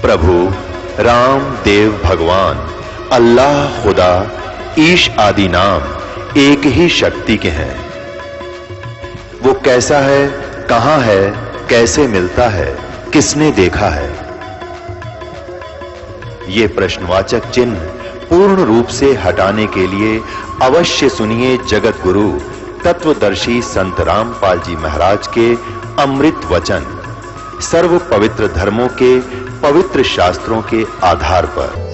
प्रभु राम देव भगवान अल्लाह खुदा ईश आदि नाम एक ही शक्ति के हैं। वो कैसा है, कहां है, कैसे मिलता है, किसने देखा है? ये प्रश्नवाचक चिन्ह पूर्ण रूप से हटाने के लिए अवश्य सुनिए जगत गुरु तत्वदर्शी संत रामपाल जी महाराज के अमृत वचन, सर्व पवित्र धर्मों के पवित्र शास्त्रों के आधार पर।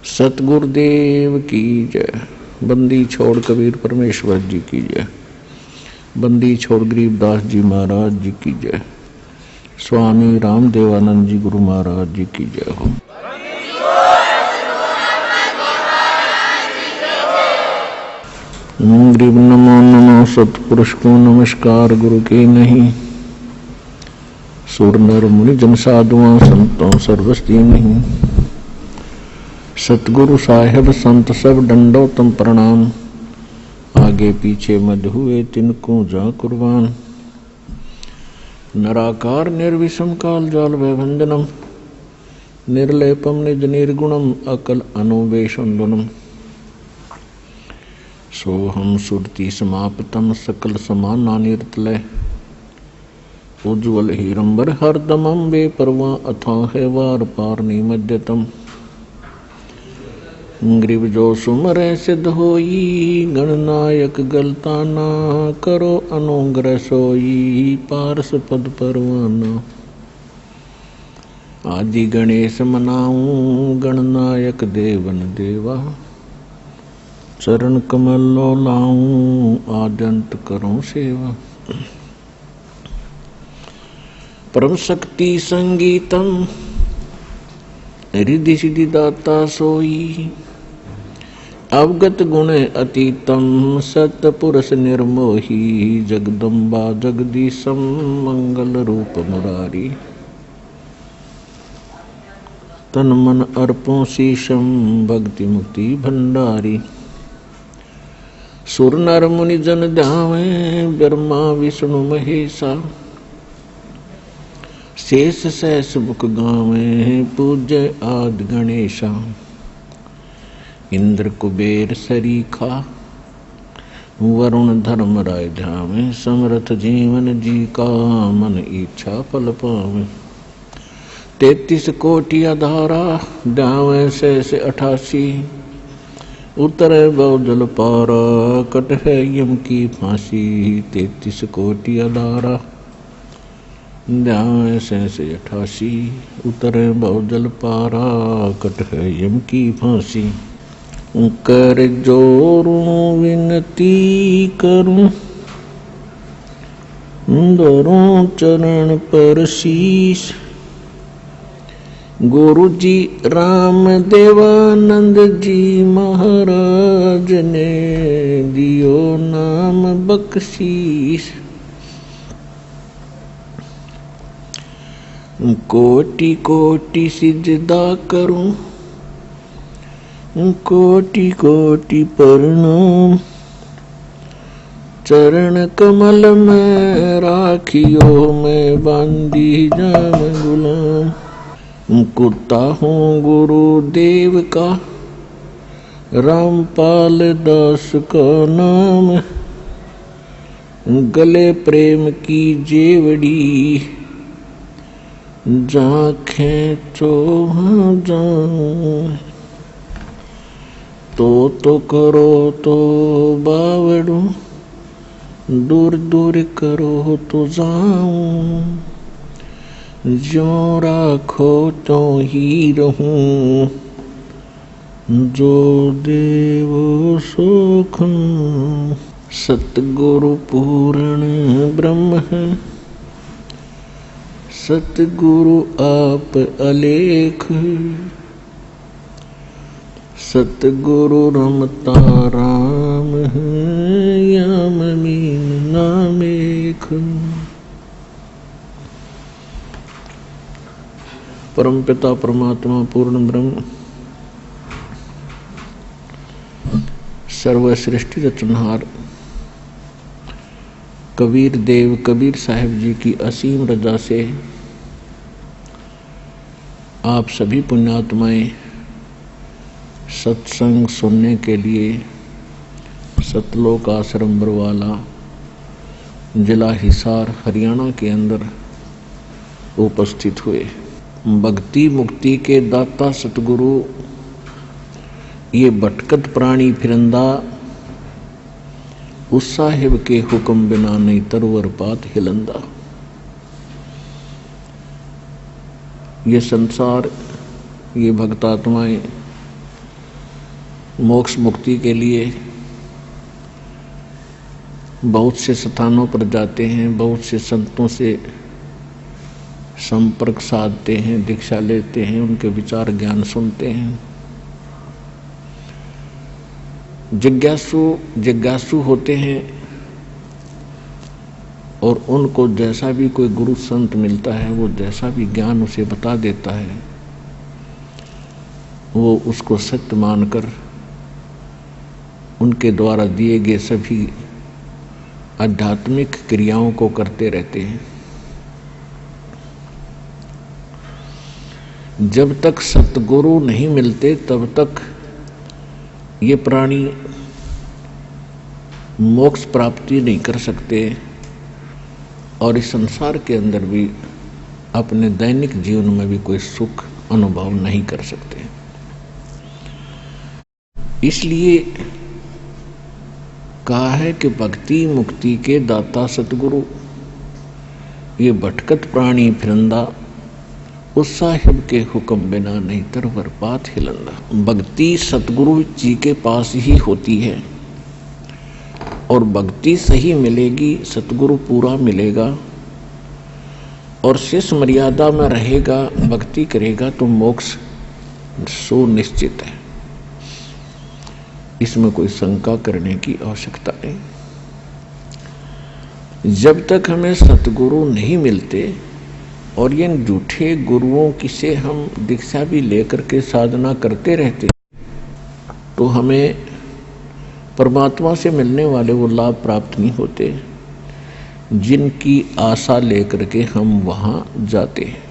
सतगुरुदेव की जय। बंदी छोड़ कबीर परमेश्वर जी की जय। बंदी छोड़ गरीबदास जी महाराज जी की जय। स्वामी रामदेवानंद जी गुरु महाराज जी की जय हो। गरीब नमो नमो सतपुरुष को नमस्कार गुरु के नहीं। सुर नर मुनि जन साधुओं संतों सर्वस्ती नहीं। सतगुरु साहेब संत सब दंडोतम प्रणाम। आगे पीछे मध्य हुए तिनको जा कुर्बान। नराकार निर्विषम काल जाल वैभंजनम। निर्लेपम निज निर्गुणम अकल अनुवेशुंदनम। सोहम सुरति समाप्तम सकल समाना निर्तलय। उज्ज्वल हीरंबर हरदमम बेपरवा अथाह वार पार निमज्जतम। ग्रीव जो सुमरै सिद्ध होई। गणनायक गलता ना करो अनुग्रह सोई। पारस पद परवाना। आदि गणेश मनाऊं गणनायक देवन देवा। चरण कमल लो लाऊं आद्यंत करूं सेवा। परम शक्ति संगीतम रिद्धि सिद्धि दाता सोई। अवगत गुण अतीतम सतपुरुष निर्मोही। जगदम्बा जगदीशम मंगल रूप मुरारी। तन मन अर्पों शीशम भक्ति मुक्ति भंडारी। सुर नर मुनि जन ध्यावे ब्रह्मा विष्णु महेशा। शेष सहस मुख गावे पूज्य आदि गणेशा। इंद्र कुबेर सरीखा वरुण धर्म राय ध्यावे। समर्थ जीवन जी का मन इच्छा फल पावे। 33 कोटि आधारा ध्यावे शेष 88। उतरे बहुजल पारा कट है यम की फांसी। 33 कोटि आधारा ध्यावे शेष 88। उतरे बहुजल पारा कट है यम की फांसी। कर जोरूं विनती करूं धरूं चरण पर शीश। गुरु जी राम देवानंद जी महाराज ने दियो नाम बख्शीश। कोटि कोटि सिजदा करूं कोटि कोटि प्रणाम। चरण कमल में राखियो मैं बांधी जाम गुलाम। कुत्ता हूँ गुरुदेव का रामपाल दास का नाम। गले प्रेम की जेवड़ी जा खेचो जाऊं। तो करो तो बावड़ू, दूर दूर करो तो जाऊं, जो राखो तो ही रहूं, जो देवो सुखम। सतगुरु पूर्ण ब्रह्म है, सतगुरु आप अलेख, सतगुरु रमता राम है, याम मीन नाम एक। परम पिता परमात्मा पूर्ण ब्रह्म सर्व सृष्टि रचनहार कबीर देव कबीर साहिब जी की असीम रजा से आप सभी पुण्यात्माएं सत्संग सुनने के लिए सतलोक आश्रम बरवाला जिला हिसार हरियाणा के अंदर उपस्थित हुए। भक्ति मुक्ति के दाता सतगुरु ये भटकत प्राणी फिरंदा, उस साहिब के हुक्म बिना नहीं तरवर पात हिलंदा। ये संसार ये भक्तात्माएं मोक्ष मुक्ति के लिए बहुत से स्थानों पर जाते हैं, बहुत से संतों से संपर्क साधते हैं, दीक्षा लेते हैं, उनके विचार ज्ञान सुनते हैं। जिज्ञासु होते हैं और उनको जैसा भी कोई गुरु संत मिलता है, वो जैसा भी ज्ञान उसे बता देता है, वो उसको सत्य मानकर उनके द्वारा दिए गए सभी आध्यात्मिक क्रियाओं को करते रहते हैं। जब तक सतगुरु नहीं मिलते तब तक ये प्राणी मोक्ष प्राप्ति नहीं कर सकते और इस संसार के अंदर भी अपने दैनिक जीवन में भी कोई सुख अनुभव नहीं कर सकते। इसलिए कहा है कि भक्ति मुक्ति के दाता सतगुरु ये भटकत प्राणी फिरंदा, उस साहिब के हुक्म बिना नहीं तरवर पात हिलंदा। भक्ति सतगुरु जी के पास ही होती है और भक्ति सही मिलेगी, सतगुरु पूरा मिलेगा और शेष मर्यादा में रहेगा, भक्ति करेगा तो मोक्ष सुनिश्चित है। इसमें कोई शंका करने की आवश्यकता नहीं। जब तक हमें सतगुरु नहीं मिलते और ये झूठे गुरुओं की से हम दीक्षा भी लेकर के साधना करते रहते, तो हमें परमात्मा से मिलने वाले वो लाभ प्राप्त नहीं होते जिनकी आशा लेकर के हम वहां जाते हैं।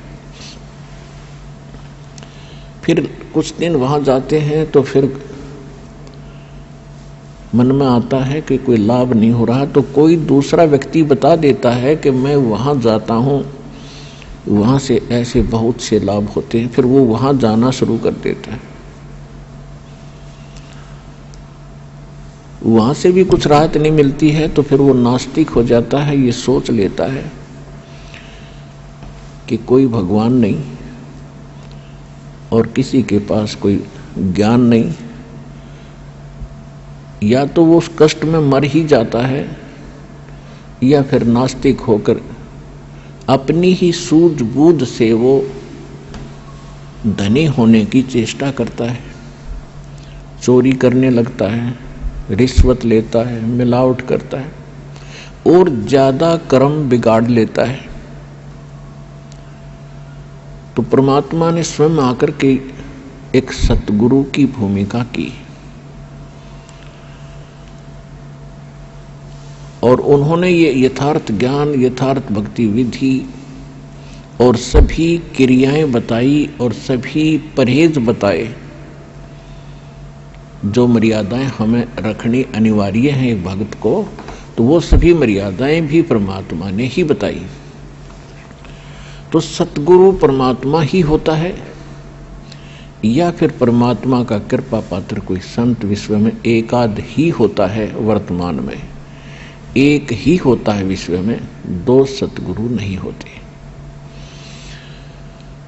फिर कुछ दिन वहां जाते हैं तो फिर मन में आता है कि कोई लाभ नहीं हो रहा, तो कोई दूसरा व्यक्ति बता देता है कि मैं वहां जाता हूं, वहां से ऐसे बहुत से लाभ होते हैं। फिर वो वहां जाना शुरू कर देता है, वहां से भी कुछ राहत नहीं मिलती है तो फिर वो नास्तिक हो जाता है। ये सोच लेता है कि कोई भगवान नहीं और किसी के पास कोई ज्ञान नहीं, या तो वो उस कष्ट में मर ही जाता है या फिर नास्तिक होकर अपनी ही सूझबूझ से वो धनी होने की चेष्टा करता है, चोरी करने लगता है, रिश्वत लेता है, मिलावट करता है और ज्यादा कर्म बिगाड़ लेता है। तो परमात्मा ने स्वयं आकर के एक सतगुरु की भूमिका की और उन्होंने ये यथार्थ ज्ञान, यथार्थ भक्ति विधि और सभी क्रियाएं बताई और सभी परहेज बताए जो मर्यादाएं हमें रखनी अनिवार्य है एक भक्त को, तो वो सभी मर्यादाएं भी परमात्मा ने ही बताई। तो सतगुरु परमात्मा ही होता है, या फिर परमात्मा का कृपा पात्र कोई संत विश्व में एकाध ही होता है, वर्तमान में एक ही होता है विश्व में, दो सतगुरु नहीं होते।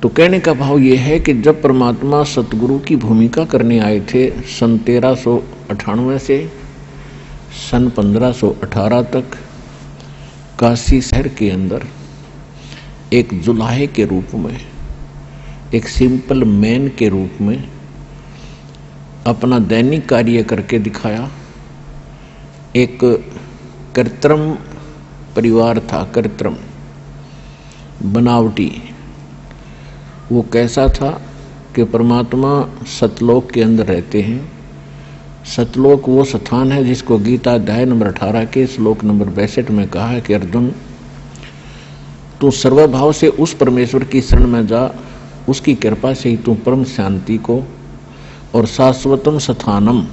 तो कहने का भाव यह है कि जब परमात्मा सतगुरु की भूमिका करने आए थे सन 1398 से सन 1518 तक काशी शहर के अंदर एक जुलाहे के रूप में, एक सिंपल मैन के रूप में अपना दैनिक कार्य करके दिखाया। एक कृत्रिम परिवार था, कृत्रिम बनावटी। वो कैसा था कि परमात्मा सतलोक के अंदर रहते हैं। सतलोक वो स्थान है जिसको गीता अध्याय नंबर 18 के श्लोक नंबर 62 में कहा है कि अर्जुन, तू सर्वभाव से उस परमेश्वर की शरण में जा, उसकी कृपा से ही तू परम शांति को और शाश्वतम स्थानम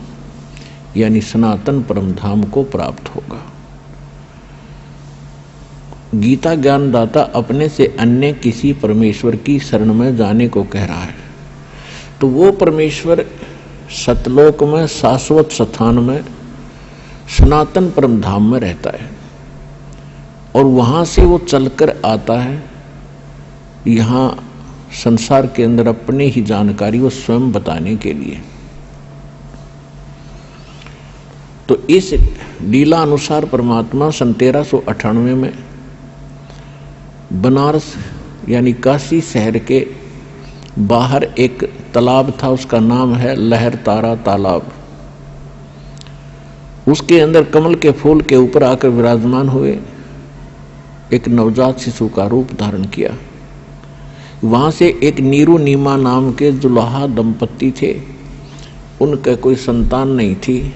यानी सनातन परम धाम को प्राप्त होगा। गीता ज्ञानदाता अपने से अन्य किसी परमेश्वर की शरण में जाने को कह रहा है। तो वो परमेश्वर सतलोक में, शाश्वत स्थान में, सनातन परम धाम में रहता है और वहां से वो चलकर आता है यहाँ संसार के अंदर अपने ही जानकारी वो स्वयं बताने के लिए। तो इस लीला अनुसार परमात्मा सन 1398 में बनारस यानी काशी शहर के बाहर एक तालाब था, उसका नाम है लहर तारा तालाब। उसके अंदर कमल के फूल के ऊपर आकर विराजमान हुए, एक नवजात शिशु का रूप धारण किया। वहां से एक नीरू नीमा नाम के जुलाहा दंपत्ति थे, उनका कोई संतान नहीं थी।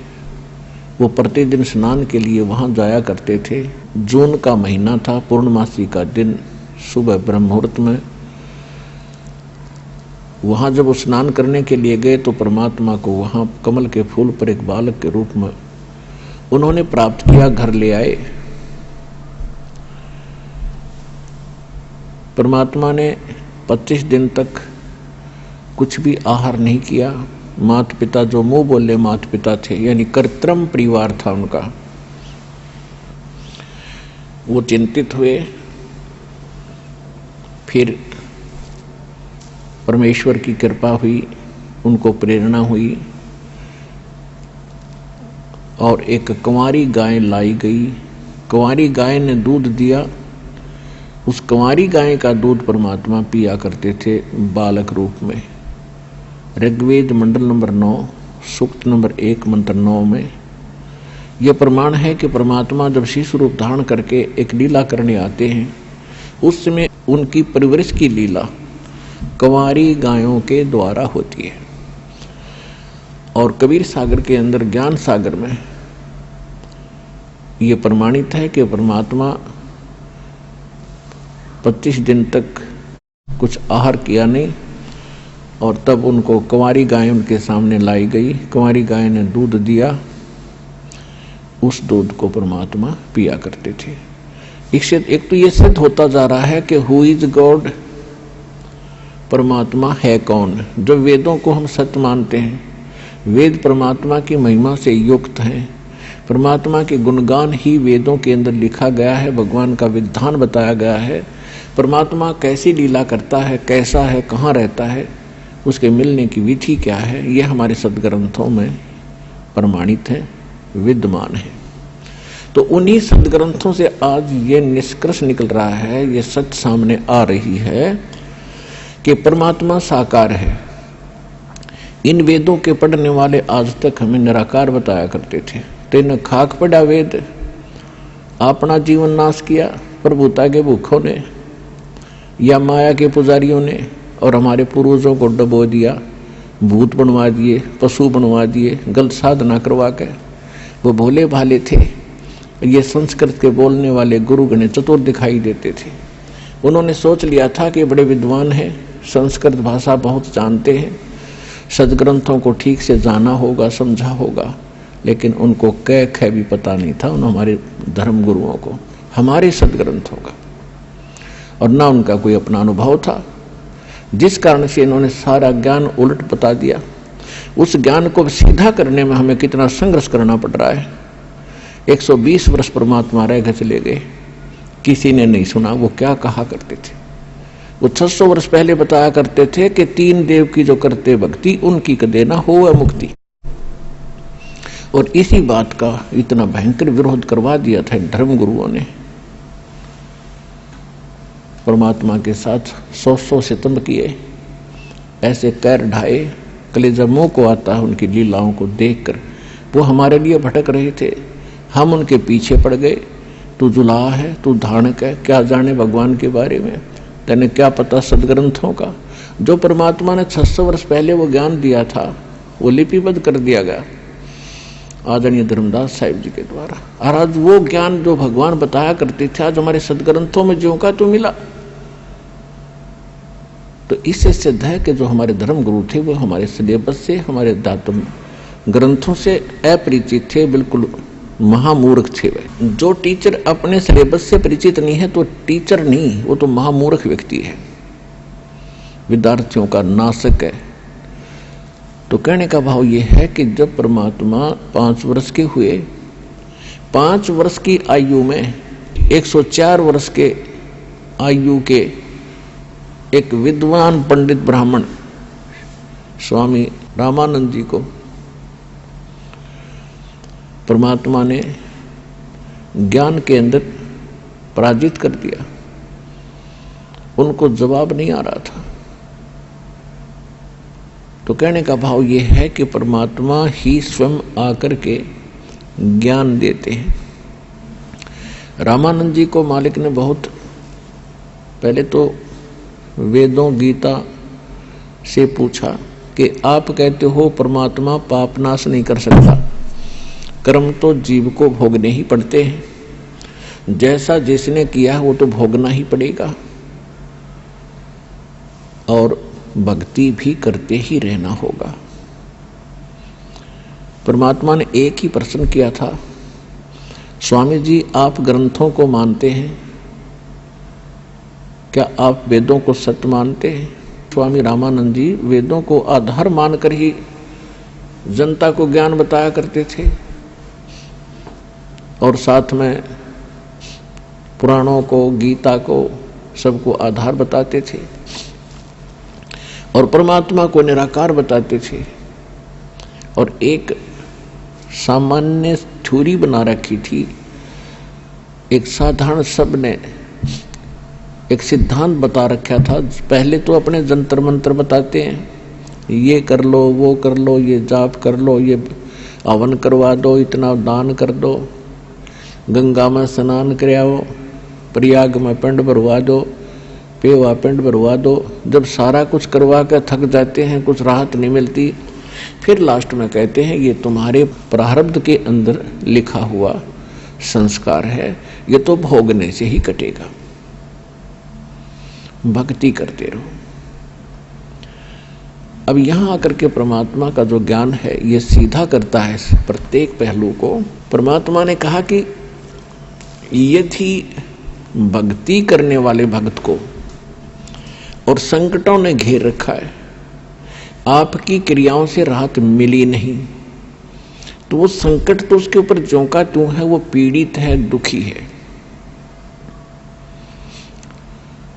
वो प्रतिदिन स्नान के लिए वहां जाया करते थे। जून का महीना था, पूर्णमासी का दिन, सुबह ब्रह्म मुहूर्त में वहां जब वो स्नान करने के लिए गए तो परमात्मा को वहां कमल के फूल पर एक बालक के रूप में उन्होंने प्राप्त किया, घर ले आए। परमात्मा ने 25 दिन तक कुछ भी आहार नहीं किया। माता पिता जो मुंह बोले माता पिता थे, यानी कृत्रिम परिवार था उनका, वो चिंतित हुए। फिर परमेश्वर की कृपा हुई, उनको प्रेरणा हुई और एक कुंवारी गाय लाई गई। कुंवारी गाय ने दूध दिया। उस कुंवारी गाय का दूध परमात्मा पिया करते थे बालक रूप में। ऋग्वेद मंडल नंबर 9 सूक्त नंबर 1 मंत्र 9 में यह प्रमाण है कि परमात्मा जब शिशु रूप धारण करके एक लीला करने आते हैं, उस समय उनकी परवरिश की लीला कुंवारी गायों के द्वारा होती है। और कबीर सागर के अंदर, ज्ञान सागर में यह प्रमाणित है कि परमात्मा 25 दिन तक कुछ आहार किया नहीं और तब उनको कुंवारी गाय उनके सामने लाई गई। कुंवारी गाय ने दूध दिया, उस दूध को परमात्मा पिया करते थे। एक तो ये सिद्ध होता जा रहा है कि हु इज गॉड, परमात्मा है कौन। जो वेदों को हम सत्य मानते हैं, वेद परमात्मा की महिमा से युक्त हैं। परमात्मा के गुणगान ही वेदों के अंदर लिखा गया है, भगवान का विधान बताया गया है। परमात्मा कैसी लीला करता है, कैसा है, कहाँ रहता है, उसके मिलने की विधि क्या है, यह हमारे सदग्रंथों में प्रमाणित है, विद्यमान है। तो उन्हीं सदग्रंथों से आज ये निष्कर्ष निकल रहा है, ये सच सामने आ रही है कि परमात्मा साकार है। इन वेदों के पढ़ने वाले आज तक हमें निराकार बताया करते थे। तेने खाक पढ़ा वेद, अपना जीवन नाश किया प्रभुता के भूखों ने या माया के पुजारियों ने, और हमारे पूर्वजों को डबो दिया, भूत बनवा दिए, पशु बनवा दिए, गलत साधना करवा के। वो भोले भाले थे। ये संस्कृत के बोलने वाले गुरु गण चतुर दिखाई देते थे। उन्होंने सोच लिया था कि बड़े विद्वान हैं, संस्कृत भाषा बहुत जानते हैं, सदग्रंथों को ठीक से जाना होगा, समझा होगा, लेकिन उनको कै ख भी पता नहीं था उन हमारे धर्म गुरुओं को, हमारे सदग्रंथों का, और ना उनका कोई अपना अनुभव था, जिस कारण से इन्होंने सारा ज्ञान उलट बता दिया। उस ज्ञान को सीधा करने में हमें कितना संघर्ष करना पड़ रहा है। 120 वर्ष परमात्मा रह गए, चले गए, किसी ने नहीं सुना वो क्या कहा करते थे। वो 600 वर्ष पहले बताया करते थे कि 3 देव की जो करते भक्ति उनकी कदे ना हो मुक्ति। और इसी बात का इतना भयंकर विरोध करवा दिया था धर्म गुरुओं ने। परमात्मा के साथ 100 सितम किए, ऐसे कैर ढाए, कलेजा मुंह को आता है उनकी लीलाओं को देखकर। वो हमारे लिए भटक रहे थे, हम उनके पीछे पड़ गए। तू जुलाहा है, तू धानक है, क्या जाने भगवान के बारे में, तेने क्या पता सदग्रंथों का। जो परमात्मा ने 600 वर्ष पहले वो ज्ञान दिया था वो लिपिबद्ध कर दिया गया आदरणीय धर्मदास साहिब जी के द्वारा। और आज वो ज्ञान जो भगवान बताया करते थे आज हमारे सदग्रंथों में ज्यों का तो मिला। तो इससे सिद्ध है कि जो हमारे धर्म गुरु थे वो हमारे सिलेबस से, हमारे दातुम ग्रंथों से अपरिचित थे, बिल्कुल महामूर्ख थे। वे जो टीचर अपने सिलेबस से परिचित नहीं है तो टीचर नहीं, वो तो महामूर्ख व्यक्ति है, विद्यार्थियों का नाशक है। तो कहने का भाव ये है कि जब परमात्मा 5 वर्ष के हुए, 5 वर्ष की आयु में 104 वर्ष के आयु के एक विद्वान पंडित ब्राह्मण स्वामी रामानंद जी को परमात्मा ने ज्ञान के अंदर पराजित कर दिया। उनको जवाब नहीं आ रहा था। तो कहने का भाव यह है कि परमात्मा ही स्वयं आकर के ज्ञान देते हैं। रामानंद जी को मालिक ने बहुत पहले तो वेदों गीता से पूछा कि आप कहते हो परमात्मा पाप नाश नहीं कर सकता, कर्म तो जीव को भोगने ही पड़ते हैं, जैसा जिसने किया वो तो भोगना ही पड़ेगा, और भक्ति भी करते ही रहना होगा। परमात्मा ने एक ही प्रश्न किया था, स्वामी जी आप ग्रंथों को मानते हैं, क्या आप वेदों को सत्य मानते हैं? स्वामी रामानंद जी वेदों को आधार मानकर ही जनता को ज्ञान बताया करते थे और साथ में पुराणों को, गीता को, सबको आधार बताते थे और परमात्मा को निराकार बताते थे। और एक सामान्य थ्योरी बना रखी थी, एक साधारण शब्द ने एक सिद्धांत बता रखा था। पहले तो अपने जंतर मंत्र बताते हैं, ये कर लो, वो कर लो, ये जाप कर लो, ये हवन करवा दो, इतना दान कर दो, गंगा में स्नान कराओ, प्रयाग में पिंड भरवा दो, पेवा पिंड भरवा दो। जब सारा कुछ करवा कर थक जाते हैं, कुछ राहत नहीं मिलती, फिर लास्ट में कहते हैं ये तुम्हारे प्रारब्ध के अंदर लिखा हुआ संस्कार है, ये तो भोगने से ही कटेगा, भक्ति करते रहो। अब यहां आकर के परमात्मा का जो ज्ञान है ये सीधा करता है प्रत्येक पहलू को। परमात्मा ने कहा कि यदि भक्ति करने वाले भक्त को और संकटों ने घेर रखा है, आपकी क्रियाओं से राहत मिली नहीं, तो वो संकट तो उसके ऊपर ज्यों का त्यों है, वो पीड़ित है, दुखी है।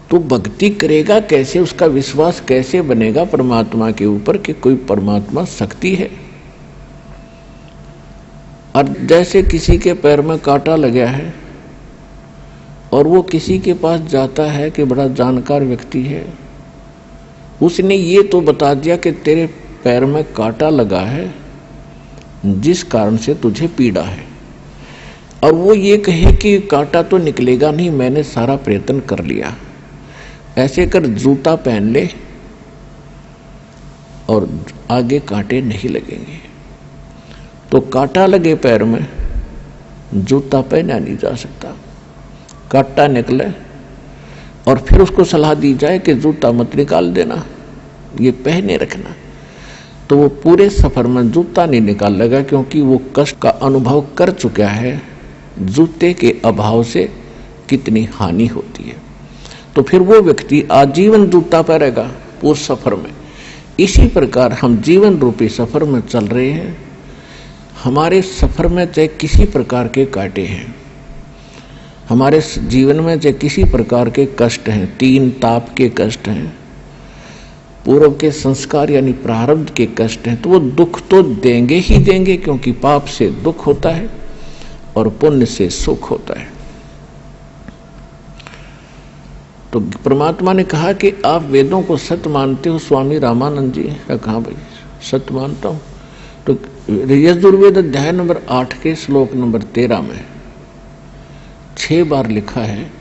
तो भक्ति करेगा कैसे, उसका विश्वास कैसे बनेगा परमात्मा के ऊपर कि कोई परमात्मा शक्ति है। और जैसे किसी के पैर में कांटा लगा है और वो किसी के पास जाता है कि बड़ा जानकार व्यक्ति है, उसने ये तो बता दिया कि तेरे पैर में कांटा लगा है जिस कारण से तुझे पीड़ा है, और वो ये कहे कि कांटा तो निकलेगा नहीं, मैंने सारा प्रयत्न कर लिया, ऐसे कर जूता पहन ले और आगे कांटे नहीं लगेंगे। तो कांटा लगे पैर में, जूता पहना नहीं जा सकता, कांटा निकले और फिर उसको सलाह दी जाए कि जूता मत निकाल देना, ये पहने रखना, तो वो पूरे सफर में जूता नहीं निकाल लेगा, क्योंकि वो कष्ट का अनुभव कर चुका है जूते के अभाव से कितनी हानि होती है। तो फिर वो व्यक्ति आजीवन जूता पहनेगा, उस सफर में। इसी प्रकार हम जीवन रूपी सफर में चल रहे हैं। हमारे सफर में चाहे किसी प्रकार के कांटे हैं, हमारे जीवन में चाहे किसी प्रकार के कष्ट हैं, 3 ताप के कष्ट हैं, पूर्व के संस्कार यानी प्रारब्ध के कष्ट हैं, तो वो दुख तो देंगे ही देंगे, क्योंकि पाप से दुख होता है और पुण्य से सुख होता है। तो परमात्मा ने कहा कि आप वेदों को सत्य मानते हो। स्वामी रामानंद जी ने कहा भाई सत्य मानता हूं। तो यजुर्वेद अध्याय नंबर 8 के श्लोक नंबर 13 में 6 बार लिखा है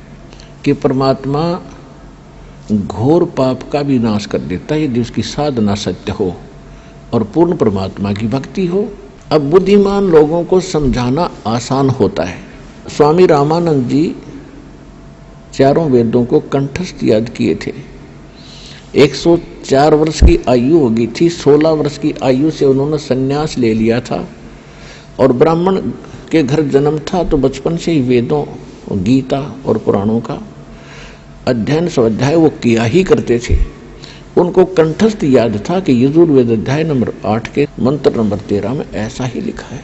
कि परमात्मा घोर पाप का भी नाश कर देता है यदि उसकी साधना सत्य हो और पूर्ण परमात्मा की भक्ति हो। अब बुद्धिमान लोगों को समझाना आसान होता है। स्वामी रामानंद जी चारों वेदों को कंठस्थ याद किए थे। 104 वर्ष की आयु हो गई थी। 16 वर्ष की आयु से उन्होंने संन्यास ले लिया था और ब्राह्मण के घर जन्म था, तो बचपन से ही वेदों, गीता और पुराणों का अध्ययन स्वाध्याय वो किया ही करते थे। उनको कंठस्थ याद था कि यजुर्वेद अध्याय नंबर 8 के मंत्र नंबर 13 में ऐसा ही लिखा है।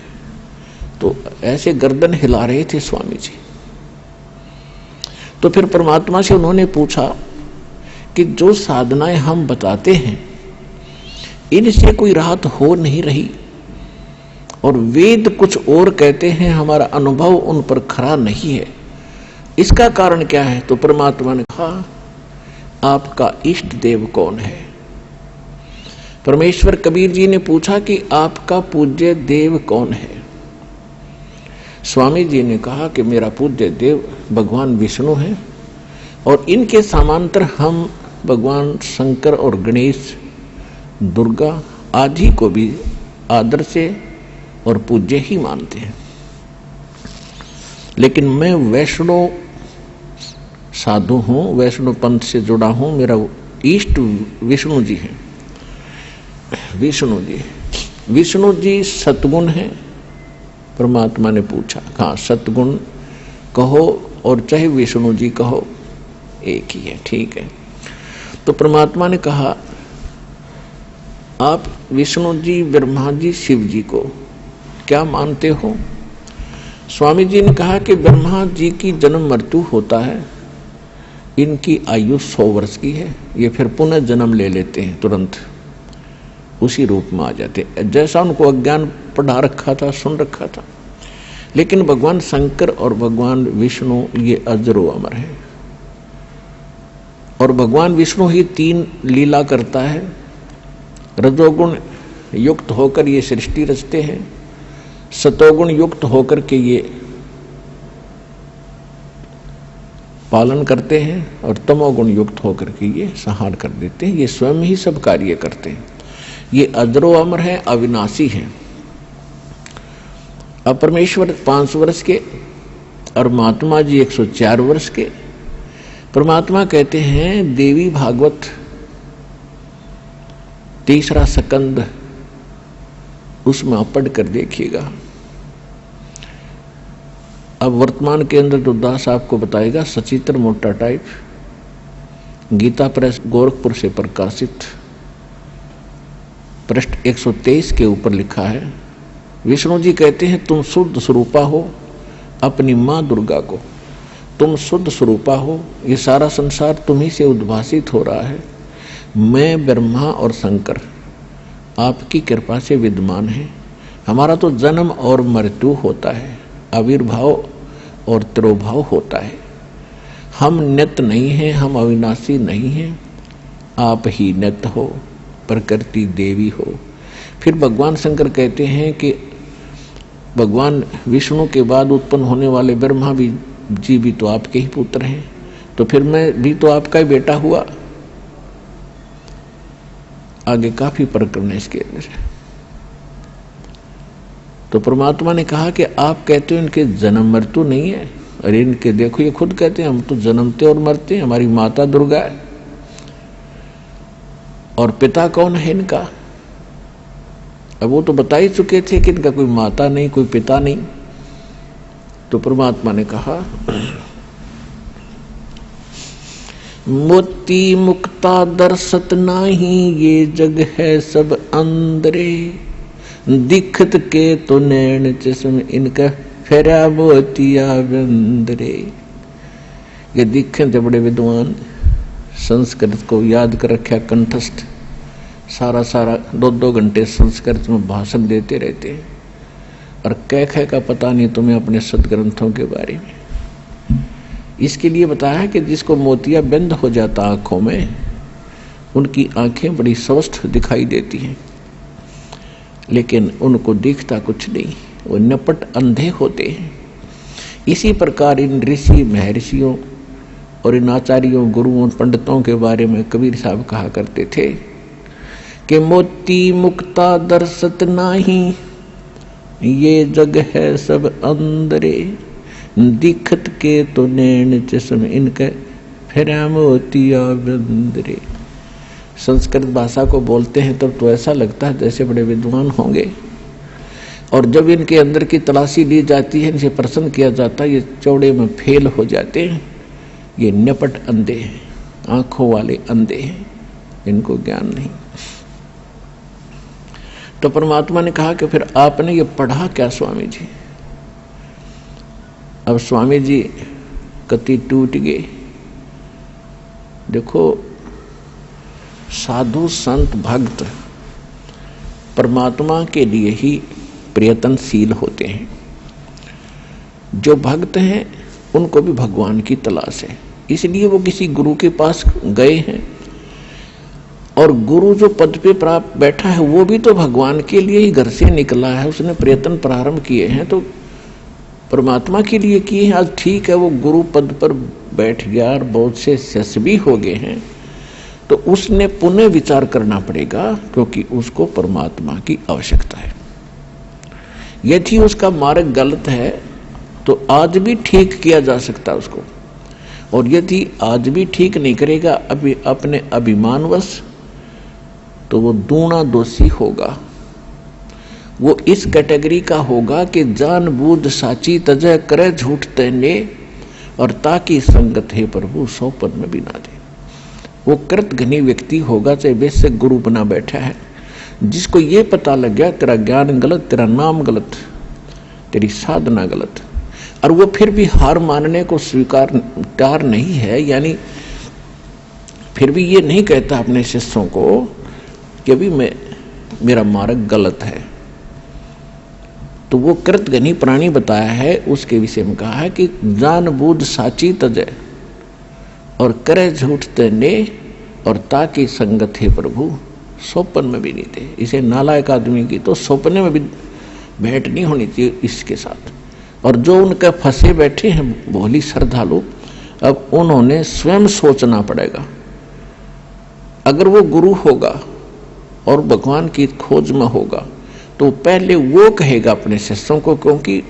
तो ऐसे गर्दन हिला रहे थे स्वामी जी। तो फिर परमात्मा से उन्होंने पूछा कि जो साधनाएं हम बताते हैं इनसे कोई राहत हो नहीं रही और वेद कुछ और कहते हैं, हमारा अनुभव उन पर खरा नहीं है, इसका कारण क्या है? तो परमात्मा ने कहा आपका इष्ट देव कौन है? परमेश्वर कबीर जी ने पूछा कि आपका पूज्य देव कौन है? स्वामी जी ने कहा कि मेरा पूज्य देव भगवान विष्णु है और इनके समांतर हम भगवान शंकर और गणेश, दुर्गा आदि को भी आदर से और पूज्य ही मानते हैं। लेकिन मैं वैष्णव साधु हूं, वैष्णव पंथ से जुड़ा हूं, मेरा इष्ट विष्णु जी हैं। विष्णु जी सतगुण हैं। परमात्मा ने पूछा, हाँ सतगुण कहो और चाहे विष्णु जी कहो एक ही है, ठीक है। तो परमात्मा ने कहा आप विष्णु जी, ब्रह्मा जी, शिव जी को क्या मानते हो? स्वामी जी ने कहा कि ब्रह्मा जी की जन्म मृत्यु होता है, इनकी आयु 100 वर्ष की है, ये फिर पुनः जन्म ले लेते हैं, तुरंत उसी रूप में आ जाते, जैसा उनको अज्ञान पढ़ा रखा था, सुन रखा था। लेकिन भगवान शंकर और भगवान विष्णु ये अजरो अमर है और भगवान विष्णु ही 3 लीला करता है। रजोगुण युक्त होकर ये सृष्टि रचते हैं, सतोगुण युक्त होकर के ये पालन करते हैं और तमोगुण युक्त होकर के ये संहार कर देते हैं। ये स्वयं ही सब कार्य करते हैं। ये अजरो अमर है, अविनाशी है। अब परमेश्वर 500 वर्ष के और महात्मा जी 104 वर्ष के। परमात्मा कहते हैं देवी भागवत 3रा स्कंद, उसमें आप पढ़ कर देखिएगा। अब वर्तमान के अंदर तो दास आपको बताएगा, सचित्र मोटा टाइप, गीता प्रेस गोरखपुर से प्रकाशित, पृष्ठ 123 के ऊपर लिखा है। विष्णु जी कहते हैं तुम शुद्ध स्वरूपा हो, अपनी मां दुर्गा को तुम शुद्ध स्वरूपा हो, ये सारा संसार तुम्ही से उद्भासित हो रहा है। मैं ब्रह्मा और शंकर आपकी कृपा से विद्यमान है। हमारा तो जन्म और मृत्यु होता है, आविर्भाव और तिरोभाव होता है। हम नित्य नहीं हैं, हम अविनाशी नहीं हैं, आप ही नित्य हो, प्रकृति देवी हो। फिर भगवान शंकर कहते हैं कि भगवान विष्णु के बाद उत्पन्न होने वाले ब्रह्मा जी भी तो आपके ही पुत्र हैं, तो फिर मैं भी तो आपका ही बेटा हुआ। आगे काफी प्रकरण है इसके अंदर। तो परमात्मा ने कहा कि आप कहते हो इनके जन्म मृत्यु नहीं है, अरे इनके देखो ये खुद कहते हैं हम तो जन्मते और मरते हैं, हमारी माता दुर्गा है। और पिता कौन है इनका? अब वो तो बता ही चुके थे कि इनका कोई माता नहीं, कोई पिता नहीं। तो परमात्मा ने कहा मोती मुक्ता दर्शत नाही, ये जग है सब अंदरे। दिखत के तो नैन चश्म इनका, फेरा मोतिया बंदरे। ये दिखे थे बड़े विद्वान, संस्कृत को याद कर रखा कंठस्थ, सारा 2-2 घंटे संस्कृत में भाषण देते रहते हैं, और कह का पता नहीं तुम्हें अपने सदग्रंथों के बारे में। इसके लिए बताया है कि जिसको मोतिया बंद हो जाता आंखों में, उनकी आंखें बड़ी स्वस्थ दिखाई देती हैं, लेकिन उनको दिखता कुछ नहीं, वो नपट अंधे होते हैं। इसी प्रकार इन ऋषि महर्षियों और इन आचार्यों गुरुओं पंडितों के बारे में कबीर साहब कहा करते थे कि मोती मुक्ता दर्शत नाही, ये जग है सब अंदरे। दिखत के तो नैन चश्म इनके, फेरा मोतिया बंदरे। संस्कृत भाषा को बोलते हैं तब तो ऐसा लगता है जैसे बड़े विद्वान होंगे, और जब इनके अंदर की तलाशी ली जाती है, इनसे प्रश्न किया जाता है, ये चौड़े में फेल हो जाते हैं, ये नपट अंधे हैं, आंखों वाले अंधे हैं, इनको ज्ञान नहीं। तो परमात्मा ने कहा कि फिर आपने ये पढ़ा क्या स्वामी जी? अब स्वामी जी कति टूट गए। देखो, साधु संत भक्त परमात्मा के लिए ही प्रयत्नशील होते हैं। जो भक्त हैं उनको भी भगवान की तलाश है, इसलिए वो किसी गुरु के पास गए हैं, और गुरु जो पद पे प्राप्त बैठा है वो भी तो भगवान के लिए ही घर से निकला है, उसने प्रयत्न प्रारंभ किए हैं तो परमात्मा के लिए किए हैं। आज ठीक है वो गुरु पद पर बैठ गया और बहुत से यशस्वी हो गए हैं, तो उसने पुनः विचार करना पड़ेगा, क्योंकि उसको परमात्मा की आवश्यकता है। यदि उसका मार्ग गलत है तो आज भी ठीक किया जा सकता है उसको, और यदि आज भी ठीक नहीं करेगा अभी अपने अभिमानवश, तो वो दूना दोषी होगा। वो इस कैटेगरी का होगा कि जानबूझ साची तजय करे झूठ तने, और ताकि संगत है प्रभु सौपन में भी ना दे। वो कृतघ्नी व्यक्ति होगा, चाहे वैसे गुरु बना बैठा है, जिसको ये पता लग गया तेरा ज्ञान गलत, तेरा नाम गलत, तेरी साधना गलत, और वो फिर भी हार मानने को स्वीकार तैयार नहीं है, यानी फिर भी ये नहीं कहता अपने शिष्यों को कि अभी मेरा मार्ग गलत है, तो वो कृतघ्नी प्राणी बताया है। उसके विषय में कहा है कि जानबूझ साची तजय और करे झूठ तने, और ताकि संगत है प्रभु सौपन में भी नहीं दे। इसे नालायक आदमी की तो सौपने में भी भेंट नहीं होनी चाहिए इसके साथ। और जो उनके फंसे बैठे हैं भोली श्रद्धालु, अब उन्होंने स्वयं सोचना पड़ेगा। अगर वो गुरु होगा और भगवान की खोज में होगा तो पहले वो कहेगा अपने शिष्यों को, क्योंकि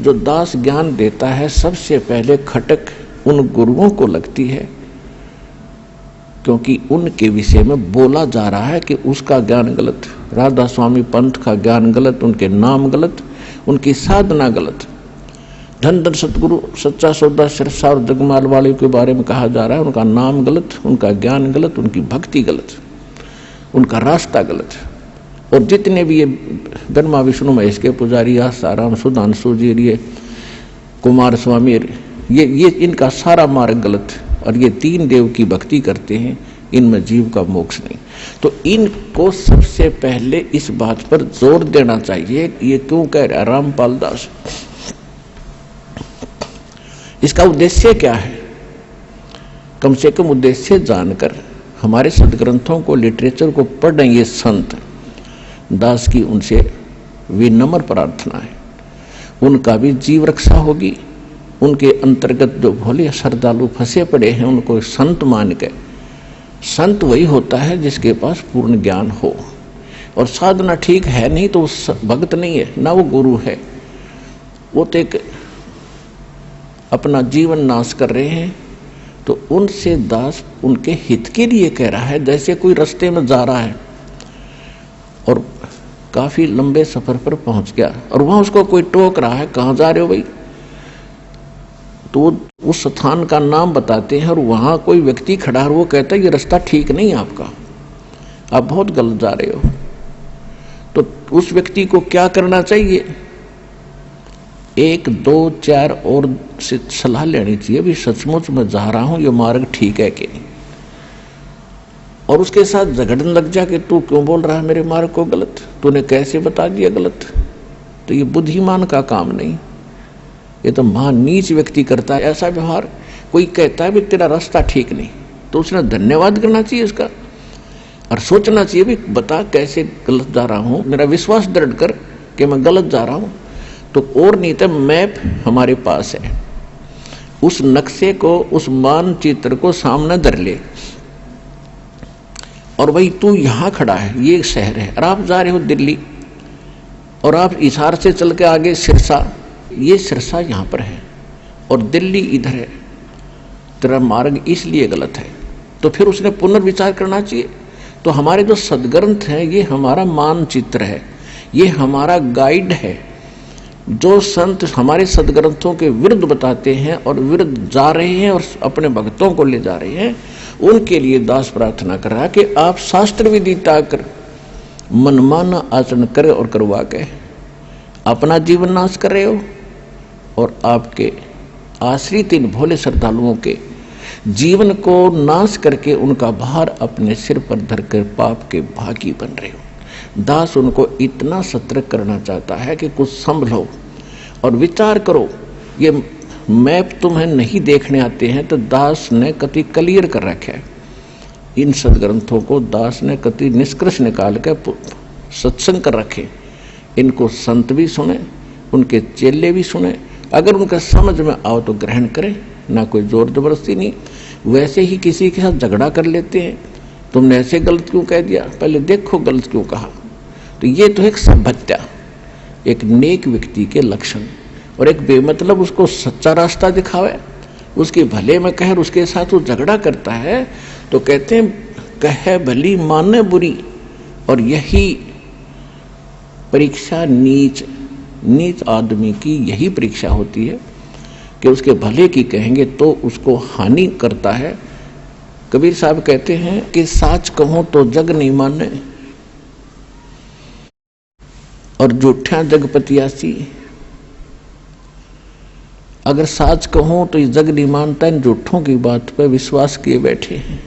जो दास ज्ञान देता है सबसे पहले खटक उन गुरुओं को लगती है, क्योंकि उनके विषय में बोला जा रहा है कि उसका ज्ञान गलत, राधा स्वामी पंथ का ज्ञान गलत, उनके नाम गलत, उनकी साधना गलत। धन धन सतगुरु सच्चा सौदा सिरसा और जगमाल वाले के बारे में कहा जा रहा है, उनका नाम गलत, उनका ज्ञान गलत, उनकी भक्ति गलत, उनका रास्ता गलत। और जितने भी ये ब्रह्मा विष्णु महेश के पुजारी, आसाराम सुधांशु जी, ये कुमार स्वामी, ये इनका सारा मार्ग गलत, और ये 3 देव की भक्ति करते हैं, इनमें जीव का मोक्ष नहीं। तो इनको सबसे पहले इस बात पर जोर देना चाहिए। ये क्यों कह रहा रामपाल दास? इसका उद्देश्य क्या है? कम से कम उद्देश्य जानकर हमारे सदग्रंथों को, लिटरेचर को पढ़ रहे ये संत दास की उनसे विनम्र प्रार्थना है, उनका भी जीव रक्षा होगी। उनके अंतर्गत जो भोले श्रद्धालु फंसे पड़े हैं उनको संत मान के, संत वही होता है जिसके पास पूर्ण ज्ञान हो, और साधना ठीक है नहीं तो भक्त नहीं है, ना वो गुरु है। वो तो एक अपना जीवन नाश कर रहे हैं। तो उनसे दास उनके हित के लिए कह रहा है। जैसे कोई रास्ते में जा रहा है और काफी लंबे सफर पर पहुंच गया और वहां उसको कोई टोक रहा है, कहाँ जा रहे हो भाई? तो उस स्थान का नाम बताते हैं और वहां कोई व्यक्ति खड़ा है और वो कहता है ये रास्ता ठीक नहीं है आपका, आप बहुत गलत जा रहे हो, तो उस व्यक्ति को क्या करना चाहिए? 1, 2, 4 और से सलाह लेनी चाहिए, भी सचमुच मैं जा रहा हूं, ये मार्ग ठीक है कि नहीं। और उसके साथ झगड़ने लग जा कि तू क्यों बोल रहा है मेरे मार्ग को गलत, तूने कैसे बता दिया गलत। तो ये बुद्धिमान का काम नहीं, ये तो महान नीच व्यक्ति करता है ऐसा व्यवहार। कोई कहता है भी तेरा रास्ता ठीक नहीं, तो उसने धन्यवाद करना चाहिए इसका और सोचना चाहिए भी बता कैसे गलत जा रहा हूं, मेरा विश्वास दृढ़ कर कि मैं गलत जा रहा हूं। तो और नहीं तो मैप हमारे पास है, उस नक्शे को, उस मानचित्र को सामने धर ले और भाई तू यहां खड़ा है, ये शहर है और आप जा रहे हो दिल्ली, और आप इशार से चल के आगे सिरसा, ये सिरसा यहां पर है और दिल्ली इधर है, तेरा मार्ग इसलिए गलत है। तो फिर उसने पुनर्विचार करना चाहिए। तो हमारे जो सदग्रंथ हैं ये हमारा मानचित्र है, ये हमारा गाइड है। जो संत हमारे सदग्रंथों के विरुद्ध बताते हैं और विरुद्ध जा रहे हैं और अपने भक्तों को ले जा रहे हैं, उनके लिए दास प्रार्थना कर रहा कि आप शास्त्र विधि ताकर मनमाना आचरण करे और करवा के अपना जीवन नाश कर रहे हो और आपके आश्रित इन भोले श्रद्धालुओं के जीवन को नाश करके उनका भार अपने सिर पर धरकर पाप के भागी बन रहे हो। दास उनको इतना सतर्क करना चाहता है कि कुछ संभलो और विचार करो। ये मैप तुम्हें नहीं देखने आते हैं तो दास ने कति क्लियर कर रखा है। इन सदग्रंथों को दास ने कति निष्कर्ष निकाल कर सत्संग कर रखे। इनको संत भी सुने, उनके चेले भी सुने, अगर उनका समझ में आओ तो ग्रहण करें, ना कोई जोर जबरदस्ती नहीं। वैसे ही किसी के साथ झगड़ा कर लेते हैं, तुमने ऐसे गलत क्यों कह दिया, पहले देखो गलत क्यों कहा। तो ये तो एक सभ्यता, एक नेक व्यक्ति के लक्षण। और एक बेमतलब उसको सच्चा रास्ता दिखावे, उसके भले में कहे, उसके साथ वो झगड़ा करता है तो कहते हैं कहे भली माने बुरी। और यही परीक्षा नीच आदमी की यही परीक्षा होती है कि उसके भले की कहेंगे तो उसको हानि करता है। कबीर साहब कहते हैं कि साच कहूं तो जग नहीं माने और झूठा जग पतियासी। अगर साच कहूं तो ये जग नहीं मानता, इन झूठों की बात पर विश्वास किए बैठे हैं।